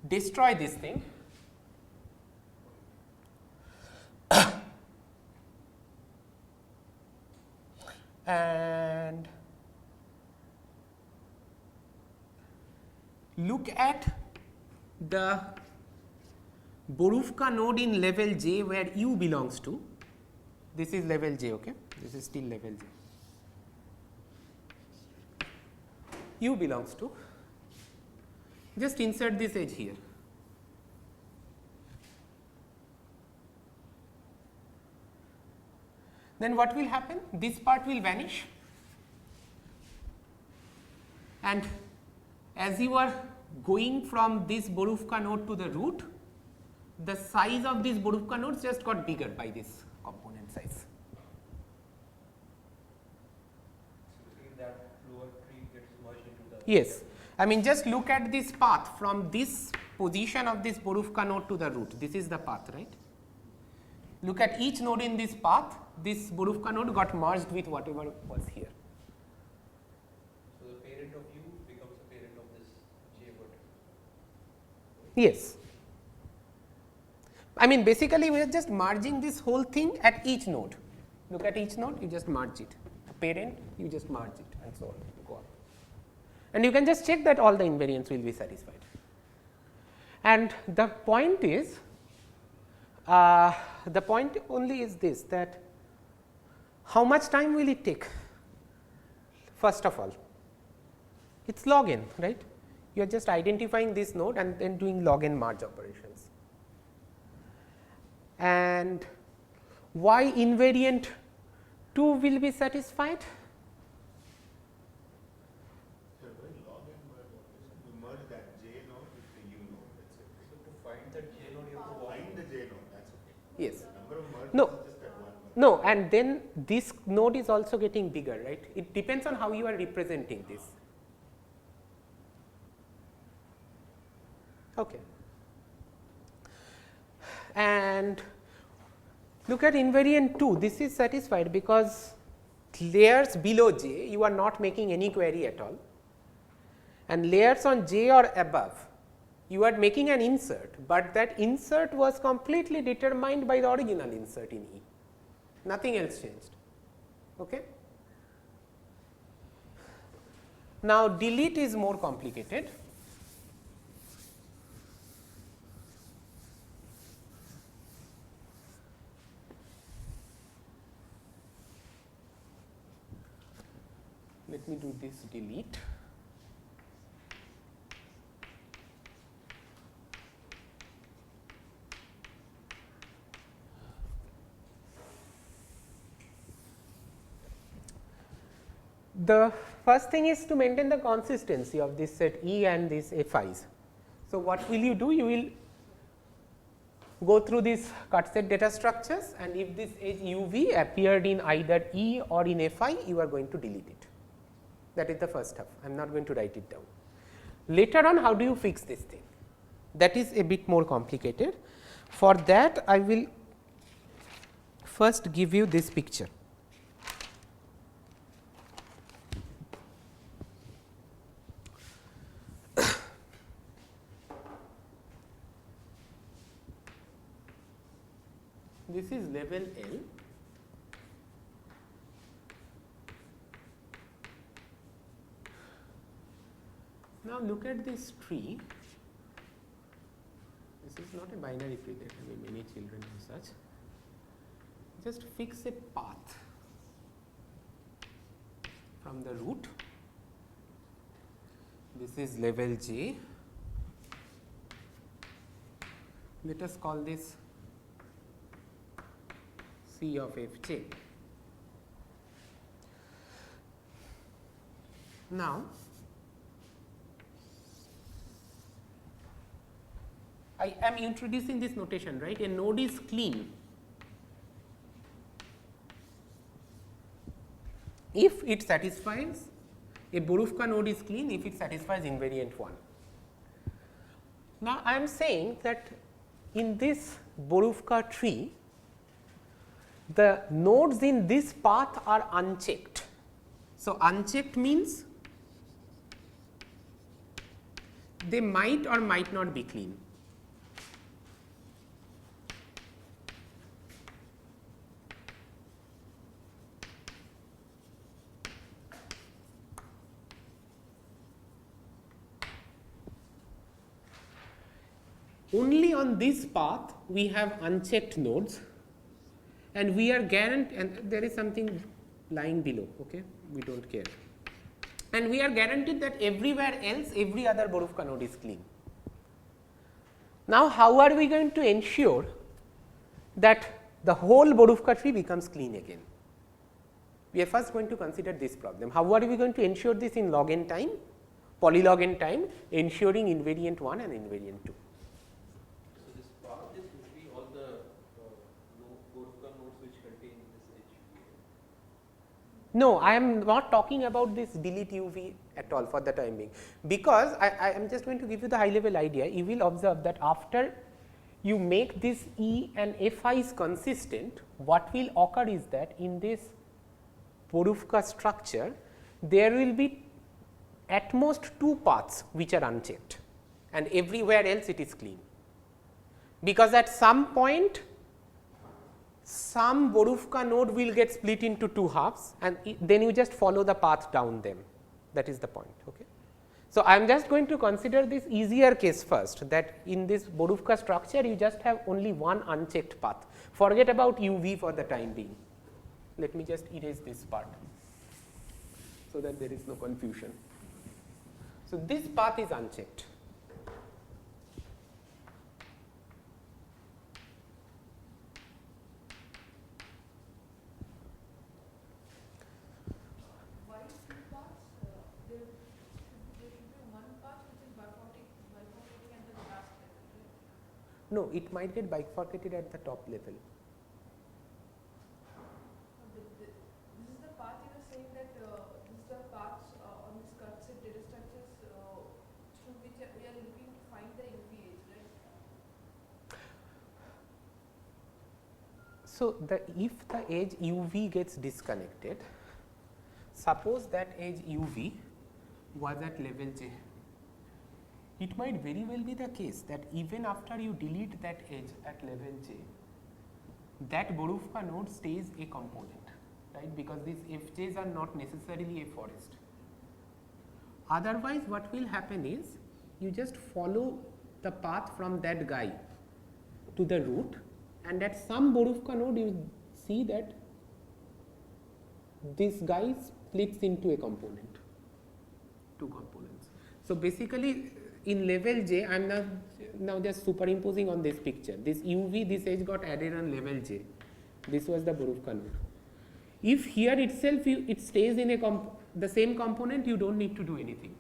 destroy this thing, and look at the Boruvka node in level j where u belongs to. This is level j, okay? This is still level j. U belongs to. Just insert this edge here. Then what will happen? This part will vanish, and as you are going from this Boruvka node to the root, the size of these Boruvka nodes just got bigger by this component size. So that lower tree gets merged into the. Yes, I mean just look at this path from this position of this Boruvka node to the root. This is the path, right? Look at each node in this path. This Boruvka node got merged with whatever was here. So the parent of U becomes the parent of this J vertex. Yes. I mean basically we are just merging this whole thing at each node. Look at each node, you just merge it. The parent, you just merge it, and so on. Go on. And you can just check that all the invariants will be satisfied. And the point is, the point only is this, that how much time will it take? First of all, it is log n, right? You are just identifying this node and then doing log n merge operations. And why invariant 2 will be satisfied? So when log n merge operation, you merge that j node with the u node. That's it. So to find the J node, you have to Find the j node. That's okay. Yes. Number of merges No. is just that one merge. No, and then this node is also getting bigger, right? It depends on how you are representing this. Okay. And look at invariant 2, this is satisfied because layers below j you are not making any query at all, and layers on j or above you are making an insert, but that insert was completely determined by the original insert in E, nothing else changed. Okay. Now delete is more complicated. Let me do this delete. The first thing is to maintain the consistency of this set E and these Fi's. So, what will you do? You will go through these cut set data structures, and if this edge UV appeared in either E or in Fi, you are going to delete it. That is the first half. I am not going to write it down. Later on, how do you fix this thing? That is a bit more complicated. For that, I will first give you this picture. This is level L. Now look at this tree. This is not a binary tree, there can be many children and such. Just fix a path from the root. This is level J. Let us call this C of Fj. Now, I am introducing this notation, right? A node is clean if it satisfies, a Boruvka node is clean if it satisfies invariant 1. Now, I am saying that in this Boruvka tree, the nodes in this path are unchecked. So, unchecked means they might or might not be clean. Only on this path we have unchecked nodes, and we are guaranteed, and there is something lying below, okay, we do not care, and we are guaranteed that everywhere else every other Boruvka node is clean. Now, how are we going to ensure that the whole Boruvka tree becomes clean again? We are first going to consider this problem. How are we going to ensure this in log n time, polylog n time, ensuring invariant 1 and invariant 2? So this path is usually all the Boruvka nodes which contain this HUV. No, I am not talking about this delete UV at all for the time being, because I am just going to give you the high level idea. You will observe that after you make this E and Fi's consistent, what will occur is that in this Boruvka structure, there will be at most 2 paths which are unchecked, and everywhere else it is clean, because at some point some Boruvka node will get split into 2 halves, and then you just follow the path down them. That is the point. Okay. So, I am just going to consider this easier case first, that in this Boruvka structure you just have only one unchecked path. Forget about UV for the time being. Let me just erase this part so that there is no confusion. So, this path is unchecked. Why 2 parts? There should be one part which is bifurcating at the last level, right? No, it might get bifurcated at the top level. This is the path you were saying that this is the paths on this cut set data structures through which we are looking to find the UVAs, right? So, if the edge UV gets disconnected, suppose that edge UV was at level j, it might very well be the case that even after you delete that edge at level j, that Boruvka node stays a component, right, because these Fj's are not necessarily a forest. Otherwise, what will happen is you just follow the path from that guy to the root, and at some Boruvka node you see that this guy splits into a component, 2 components. So, basically in level j, I am now just superimposing on this picture, this UV, this edge got added on level j, this was the Boruvka node. If here itself it stays in the same component, you do not need to do anything.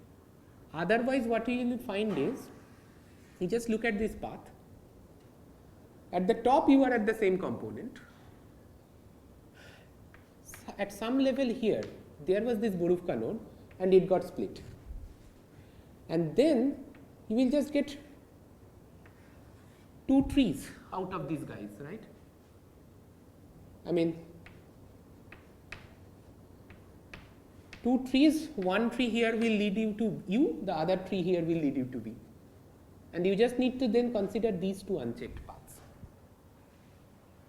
Otherwise, what you will find is, you just look at this path, at the top you are at the same component, at some level here there was this Boruvka node and it got split, and then you will just get 2 trees out of these guys, right. I mean 2 trees, one tree here will lead you to U, the other tree here will lead you to B, and you just need to then consider these 2 unchecked paths.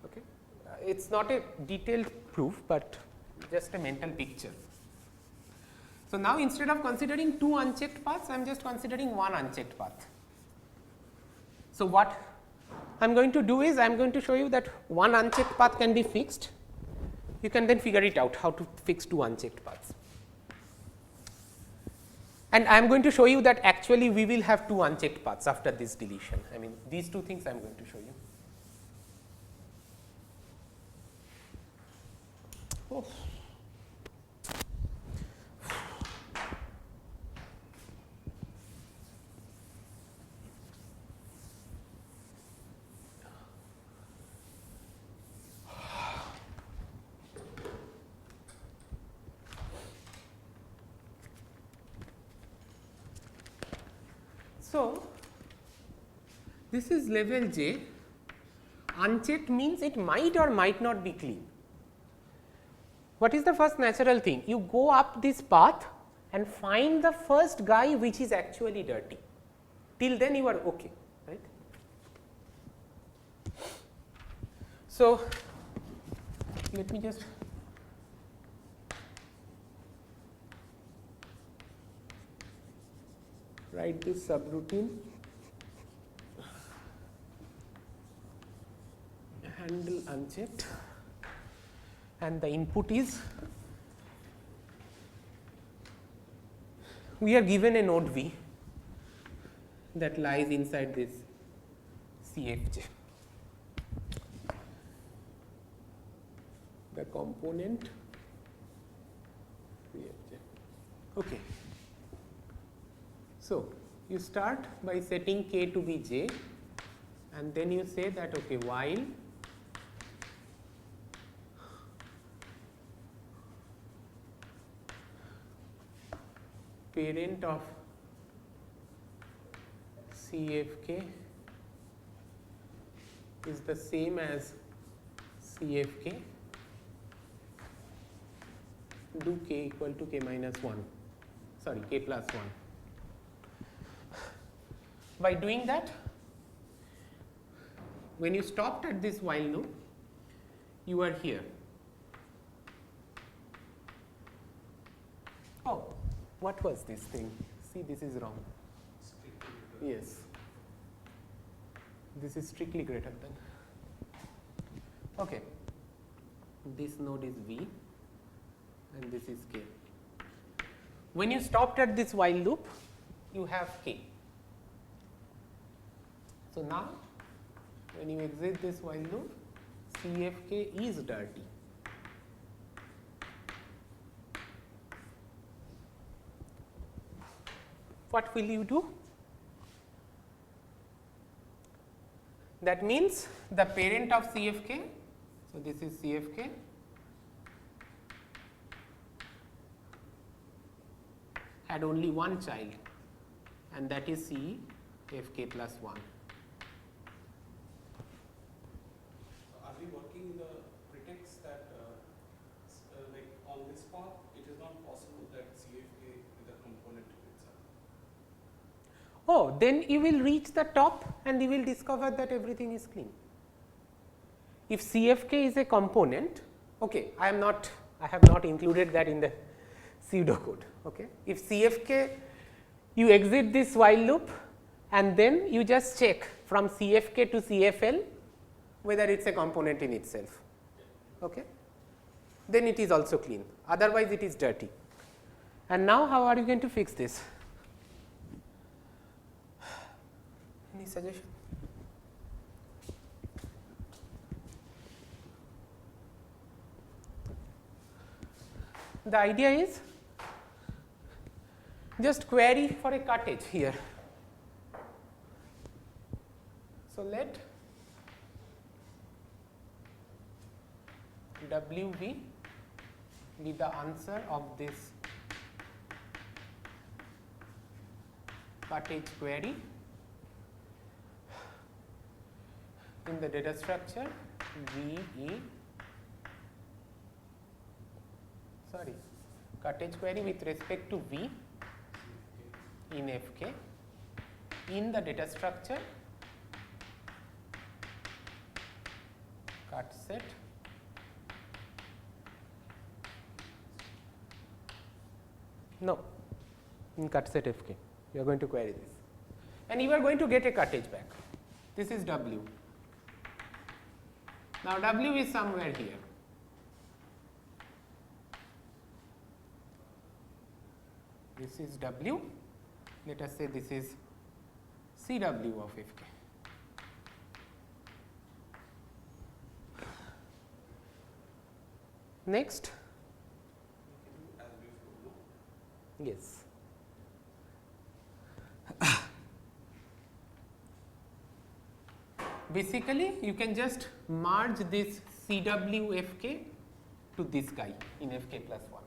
Okay. It is not a detailed proof, but just a mental picture. So, now instead of considering 2 unchecked paths, I am just considering 1 unchecked path. So, what I am going to do is, I am going to show you that 1 unchecked path can be fixed. You can then figure it out how to fix 2 unchecked paths. And I am going to show you that actually we will have 2 unchecked paths after this deletion. I mean, these 2 things I am going to show you. Oh. So, this is level j. unchecked means it might or might not be clean. What is the first natural thing? You go up this path and find the first guy which is actually dirty. Till then you are okay, right. So, let me just write this subroutine. Handle unchecked, and the input is, we are given a node V that lies inside this CFJ. The component CFJ. Okay. So, you start by setting k to be j, and then you say that okay, while parent of CFK is the same as CFK, do k equal to k minus 1, sorry, k plus 1. By doing that, when you stopped at this while loop, you are here. Oh, what was this thing? See, this is wrong. Yes, this is strictly greater than. Okay, this node is V and this is K. When you stopped at this while loop, you have K. So now, when you exit this while loop, CFK is dirty. What will you do? That means the parent of CFK, so this is CFK, had only one child, and that is CFK plus 1. Are we working in the pretext that like on this path, it is not possible that CFK is a component itself? Oh, then you will reach the top and you will discover that everything is clean. If CFK is a component, okay, I have not included that in the pseudocode. Okay. If CFK, you exit this while loop and then you just check from CFK to CFL whether it is a component in itself. Okay. Then it is also clean, otherwise it is dirty. And now how are you going to fix this? Any suggestion? The idea is just query for a cartridge here. So, let WV be the answer of this cartridge query in the data structure cartridge query with respect to V in Fk in the data structure cut set in cut set Fk. You are going to query this and you are going to get a cartridge back. This is W. Now, W is somewhere here. This is W. Let us say this is CW of Fk. Next. Yes. Basically, you can just merge this CW Fk to this guy in Fk plus 1.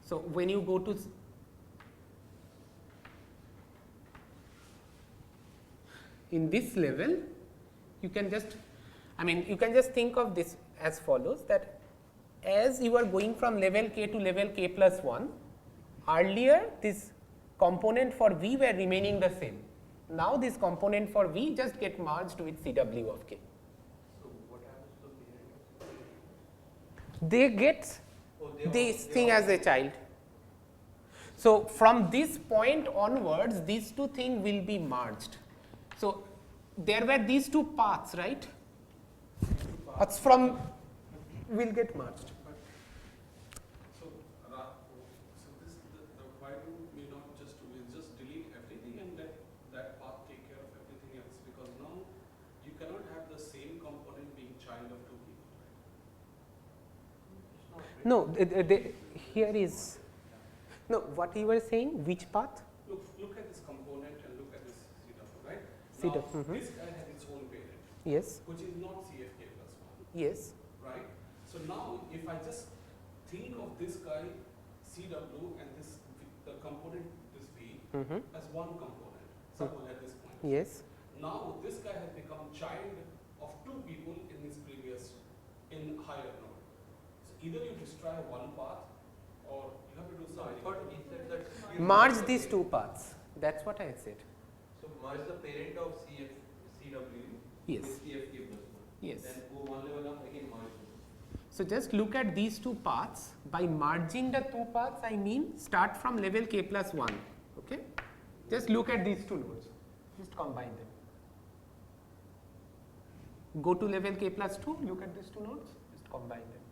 So, when you go to in this level, you can just I mean, you can just think of this as follows, that as you are going from level k to level k plus 1, earlier this component for V were remaining the same. Now this component for V just get merged with CW of k. So what happens to the parent? They get this thing as a child. So from this point onwards, these two things will be merged. So there were these two paths, right? Paths from will get merged. So, so this, why do we not just delete everything and let that path take care of everything else? Because now you cannot have the same component being child of two people, right? No, here is, no, what you were saying, which path? Look at this component and look at this CW, right? CW, Now, this guy has its own parent, Yes, which is not CFK plus 1, yes, right? So now, if I just think of this guy CW and this the component this V as one component, suppose at this point. yes. Now this guy has become child of two people in his previous, in higher node. So either you destroy one path or you have to do So I something. thought he said that. you Merge merge these the two parent. paths. That's what I said. So merge the parent of CW Yes. with CFK plus 1. Yes. Then go one level up, again merge them. So just look at these two paths. By merging the two paths, I mean start from level k plus 1. Okay? Just look at these two nodes. Just combine them. Go to level k plus 2, look at these two nodes, just combine them.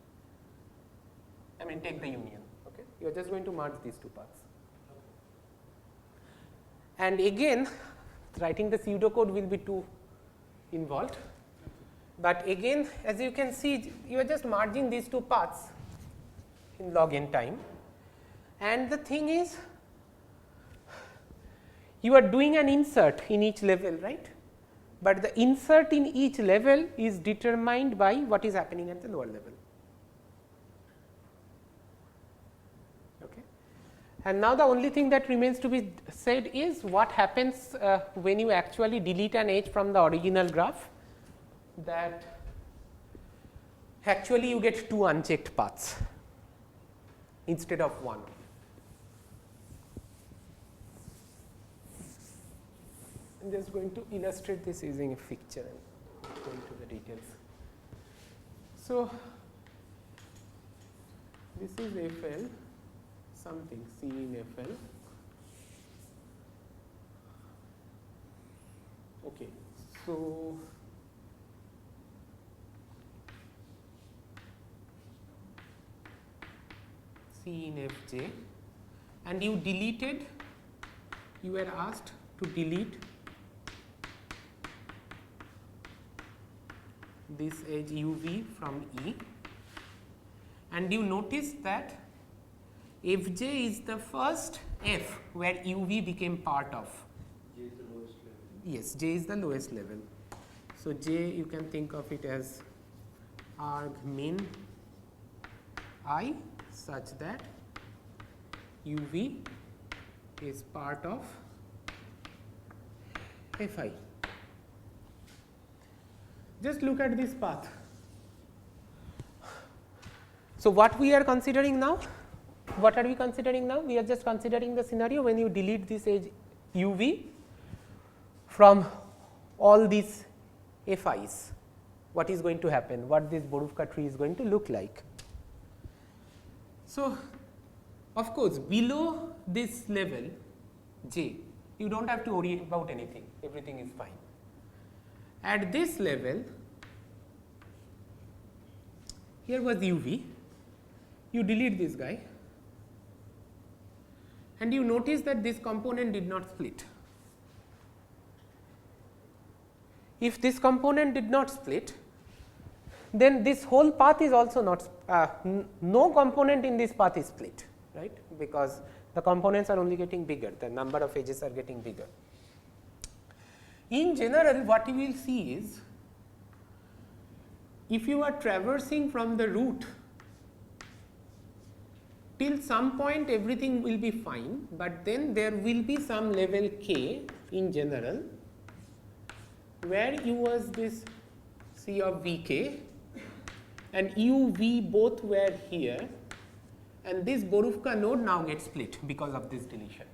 I mean, take the union. Okay? You are just going to merge these two paths. And again, writing the pseudocode will be too involved. But again, as you can see, you are just merging these two paths in log n time. And the thing is, you are doing an insert in each level, right? But the insert in each level is determined by what is happening at the lower level. Okay. And now the only thing that remains to be said is what happens when you actually delete an edge from the original graph. That actually you get two unchecked paths instead of one. I am just going to illustrate this using a picture and go into the details. So, this is FL, something C in FL. Okay, so C in Fj, and you deleted, you were asked to delete this edge uv from E, and you notice that Fj is the first F where uv became part of. J is the lowest level. Yes, J is the lowest level. So, J you can think of it as arg min I such that uv is part of Fi. Just look at this path. So, what we are considering now? What are we considering now? We are just considering the scenario when you delete this edge uv from all these Fi's. What is going to happen? What this Boruvka tree is going to look like? So, of course, below this level j, you do not have to worry about anything, everything is fine. At this level, here was uv, you delete this guy and you notice that this component did not split. If this component did not split, then this whole path is also not, no component in this path is split, right, because the components are only getting bigger, the number of edges are getting bigger. In general, what you will see is, if you are traversing from the root, till some point everything will be fine, but then there will be some level k in general, where you was this C of Vk, and U, V both were here, and this Boruvka node now gets split because of this deletion.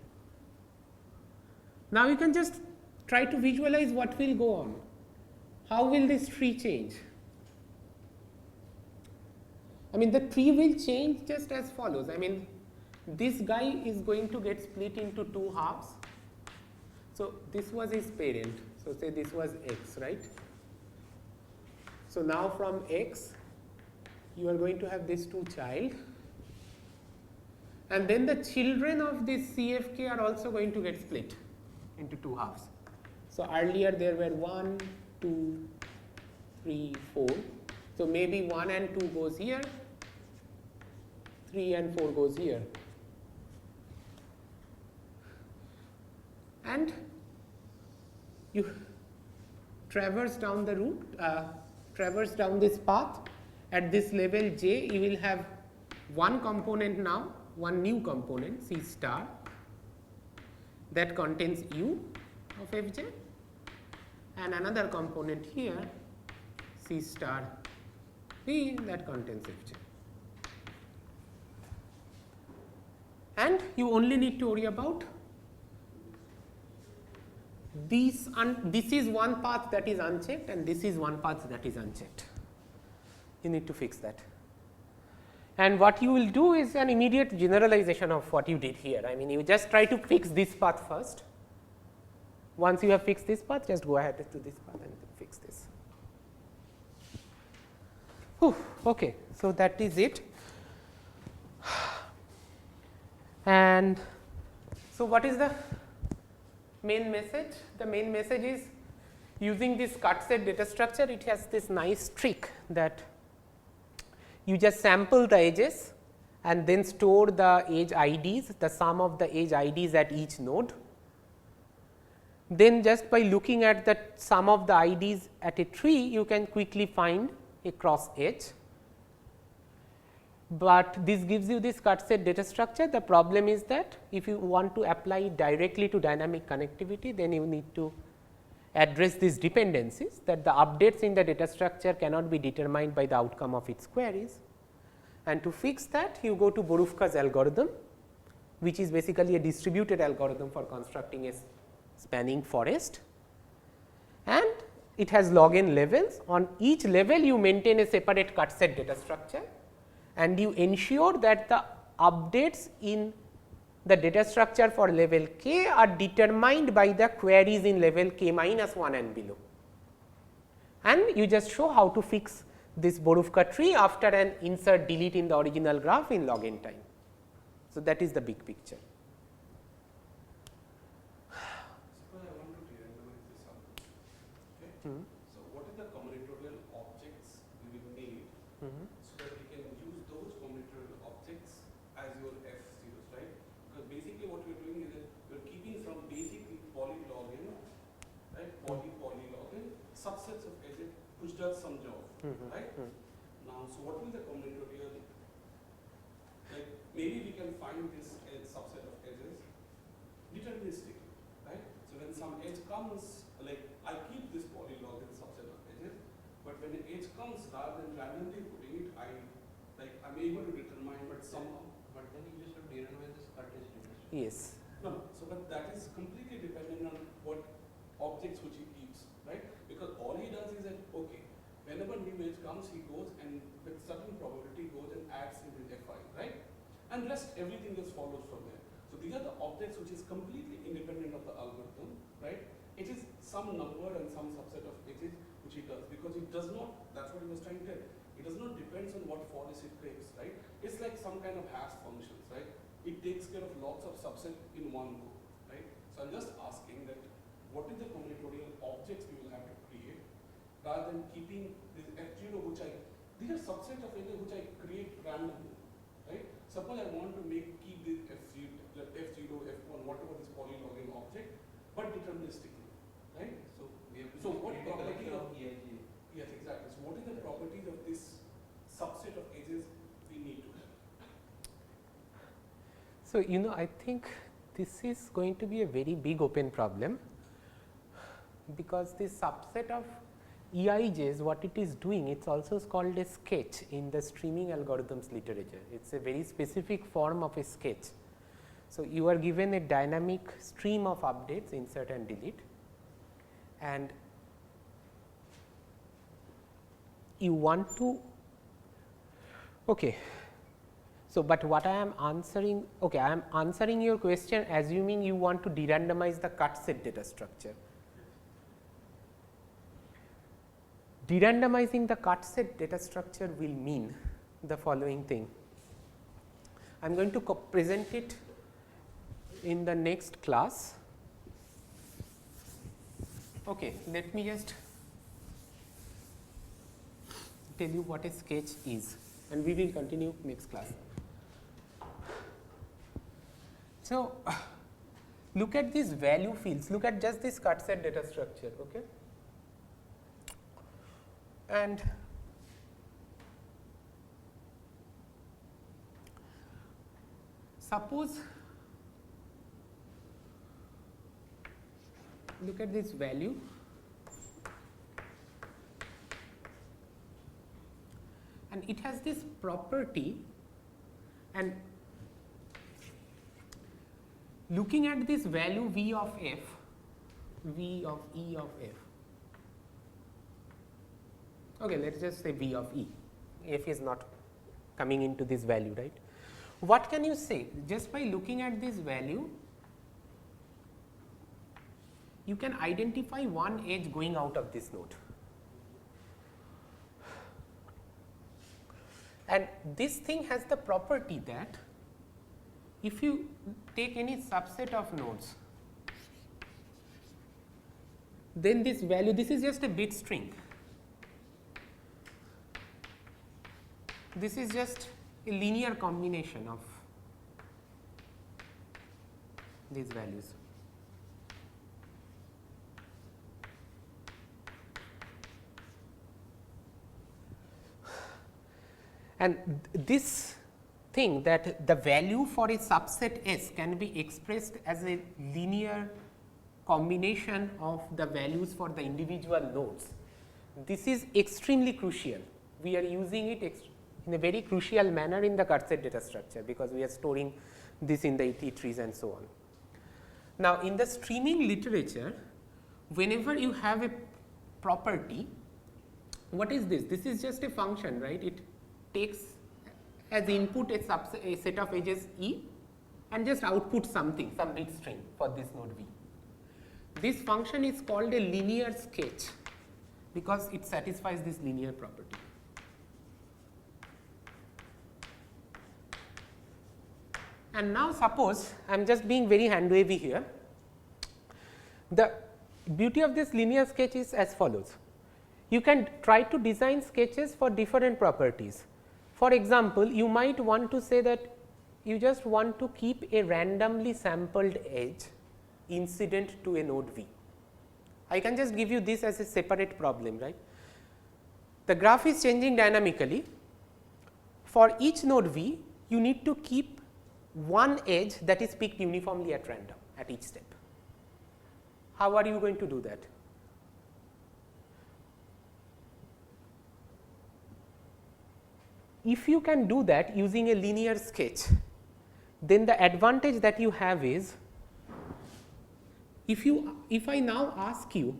Now, you can just try to visualize what will go on. How will this tree change? I mean, the tree will change just as follows. I mean, this guy is going to get split into two halves. So, this was his parent. So, say this was x, right? So, now from x, you are going to have this two child, and then the children of this CFK are also going to get split into two halves. So, earlier there were 1, 2, 3, 4. So, maybe 1 and 2 goes here, 3 and 4 goes here. And you traverse down the route, traverse down this path. At this level j, you will have one component now, one new component C star that contains u of fj, and another component here C star v that contains fj. And you only need to worry about this is one path that is unchecked, and this is one path that is unchecked. You need to fix that. And what you will do is an immediate generalization of what you did here. I mean, you just try to fix this path first. Once you have fixed this path, just go ahead to this path and fix this. Whew, okay, so that is it. And so, what is the main message? The main message is, using this cut set data structure, it has this nice trick that you just sample the edges and then store the edge IDs, the sum of the edge IDs at each node. Then just by looking at the sum of the IDs at a tree, you can quickly find a cross edge. But this gives you this cut set data structure. The problem is that if you want to apply it directly to dynamic connectivity, then you need to address these dependencies, that the updates in the data structure cannot be determined by the outcome of its queries. And to fix that, you go to Boruvka's algorithm, which is basically a distributed algorithm for constructing a spanning forest, and it has log n levels. On each level, you maintain a separate cut set data structure, and you ensure that the updates in the data structure for level k are determined by the queries in level k minus 1 and below. And you just show how to fix this Boruvka tree after an insert delete in the original graph in log n time. So, that is the big picture. Suppose I want to de-randomize this algorithm. Okay. So, what is the combinatorial objects we will need so that we can use those combinatorial objects as your F0s, right? Because basically what we are doing is that we are keeping from basically polylog n, right? Polylog n subsets of edges which does some job, right? Now, so what will the combinatorial, like maybe we can find this subset of edges deterministically, right? So, when some edge comes, like I keep this polylog n subset of edges, but when an edge comes, rather than randomly putting it, I'm able to determine, but somehow. But then you just have to de-randomize this cut edge data structure. Yes. No, so but that is completely dependent on what objects which he keeps, right? Because all he does is that, okay, whenever new edge comes, he goes and with certain probability goes and adds in his fi, right? And rest everything just follows from there. So these are the objects which is completely independent of the algorithm, right? It is some number and some subset of edges which he does, because it does not, that's what he was trying to tell, it does not depends on what forest it takes, right? It's like some kind of hash functions, right? It takes care of lots of subset in one go, right? So I'm just asking that what is the combinatorial objects we will have to create rather than keeping this F0 which these are subsets of edges which I create randomly, right? Suppose I want to keep this F0, F1, whatever this polylog n object, but deterministically, right? So we have to So what create a property collection of of EIJ. Yes, exactly. So what is the properties of this subset of edges we need to have? So, I think this is going to be a very big open problem, because this subset of EIJs, what it is doing, it's also called a sketch in the streaming algorithms literature. It's a very specific form of a sketch. So, you are given a dynamic stream of updates, insert and delete, and you want to, okay. So, but what I am answering, okay, I am answering your question assuming you want to de-randomize the cut set data structure. De-randomizing the cut set data structure will mean the following thing. I am going to present it in the next class. Okay, let me just tell you what a sketch is, and we will continue next class. So, look at these value fields, look at just this cut set data structure, okay. And suppose, look at this value, and it has this property, and looking at this value V of f, V of E of f, okay, let us just say V of E, f is not coming into this value, right. What can you say? Just by looking at this value, you can identify one edge going out of this node. And this thing has the property that if you take any subset of nodes, then this value, this is just a bit string. This is just a linear combination of these values. And this thing that the value for a subset S can be expressed as a linear combination of the values for the individual nodes. This is extremely crucial. We are using it in a very crucial manner in the cut set data structure, because we are storing this in the ET trees and so on. Now, in the streaming literature, whenever you have a property, what is this? This is just a function, right? It takes as input a set of edges E and just output something, some bit string for this node V. This function is called a linear sketch because it satisfies this linear property. And now suppose I am just being very hand wavy here. The beauty of this linear sketch is as follows. You can try to design sketches for different properties. For example, you might want to say that you just want to keep a randomly sampled edge incident to a node V. I can just give you this as a separate problem, right. The graph is changing dynamically. For each node V, you need to keep one edge that is picked uniformly at random at each step. How are you going to do that? If you can do that using a linear sketch, then the advantage that you have is, if I now ask you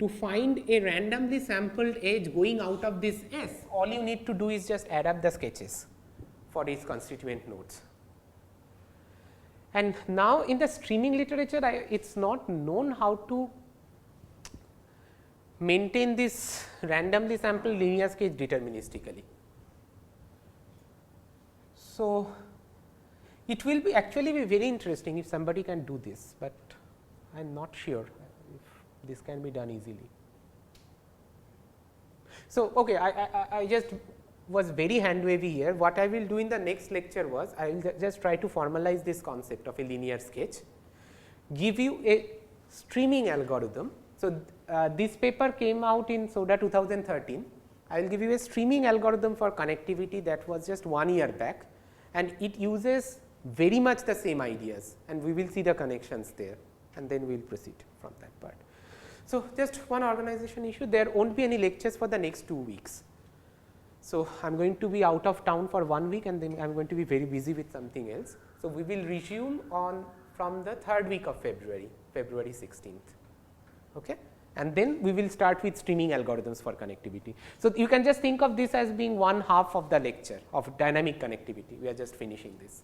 to find a randomly sampled edge going out of this S, all you need to do is just add up the sketches for its constituent nodes. And now in the streaming literature, it is not known how to maintain this randomly sampled linear sketch deterministically. So, it will be actually be very interesting if somebody can do this, but I am not sure if this can be done easily. So, okay, I just was very hand wavy here. What I will do in the next lecture was, I will just try to formalize this concept of a linear sketch, give you a streaming algorithm. So, this paper came out in SODA 2013. I will give you a streaming algorithm for connectivity that was just 1 year back, and it uses very much the same ideas, and we will see the connections there, and then we will proceed from that part. So, just one organization issue, there won't be any lectures for the next 2 weeks. So, I am going to be out of town for 1 week and then I am going to be very busy with something else. So, we will resume on from the 3rd week of February, February 16th. Okay? And then we will start with streaming algorithms for connectivity. So, you can just think of this as being 1/2 of the lecture of dynamic connectivity, we are just finishing this.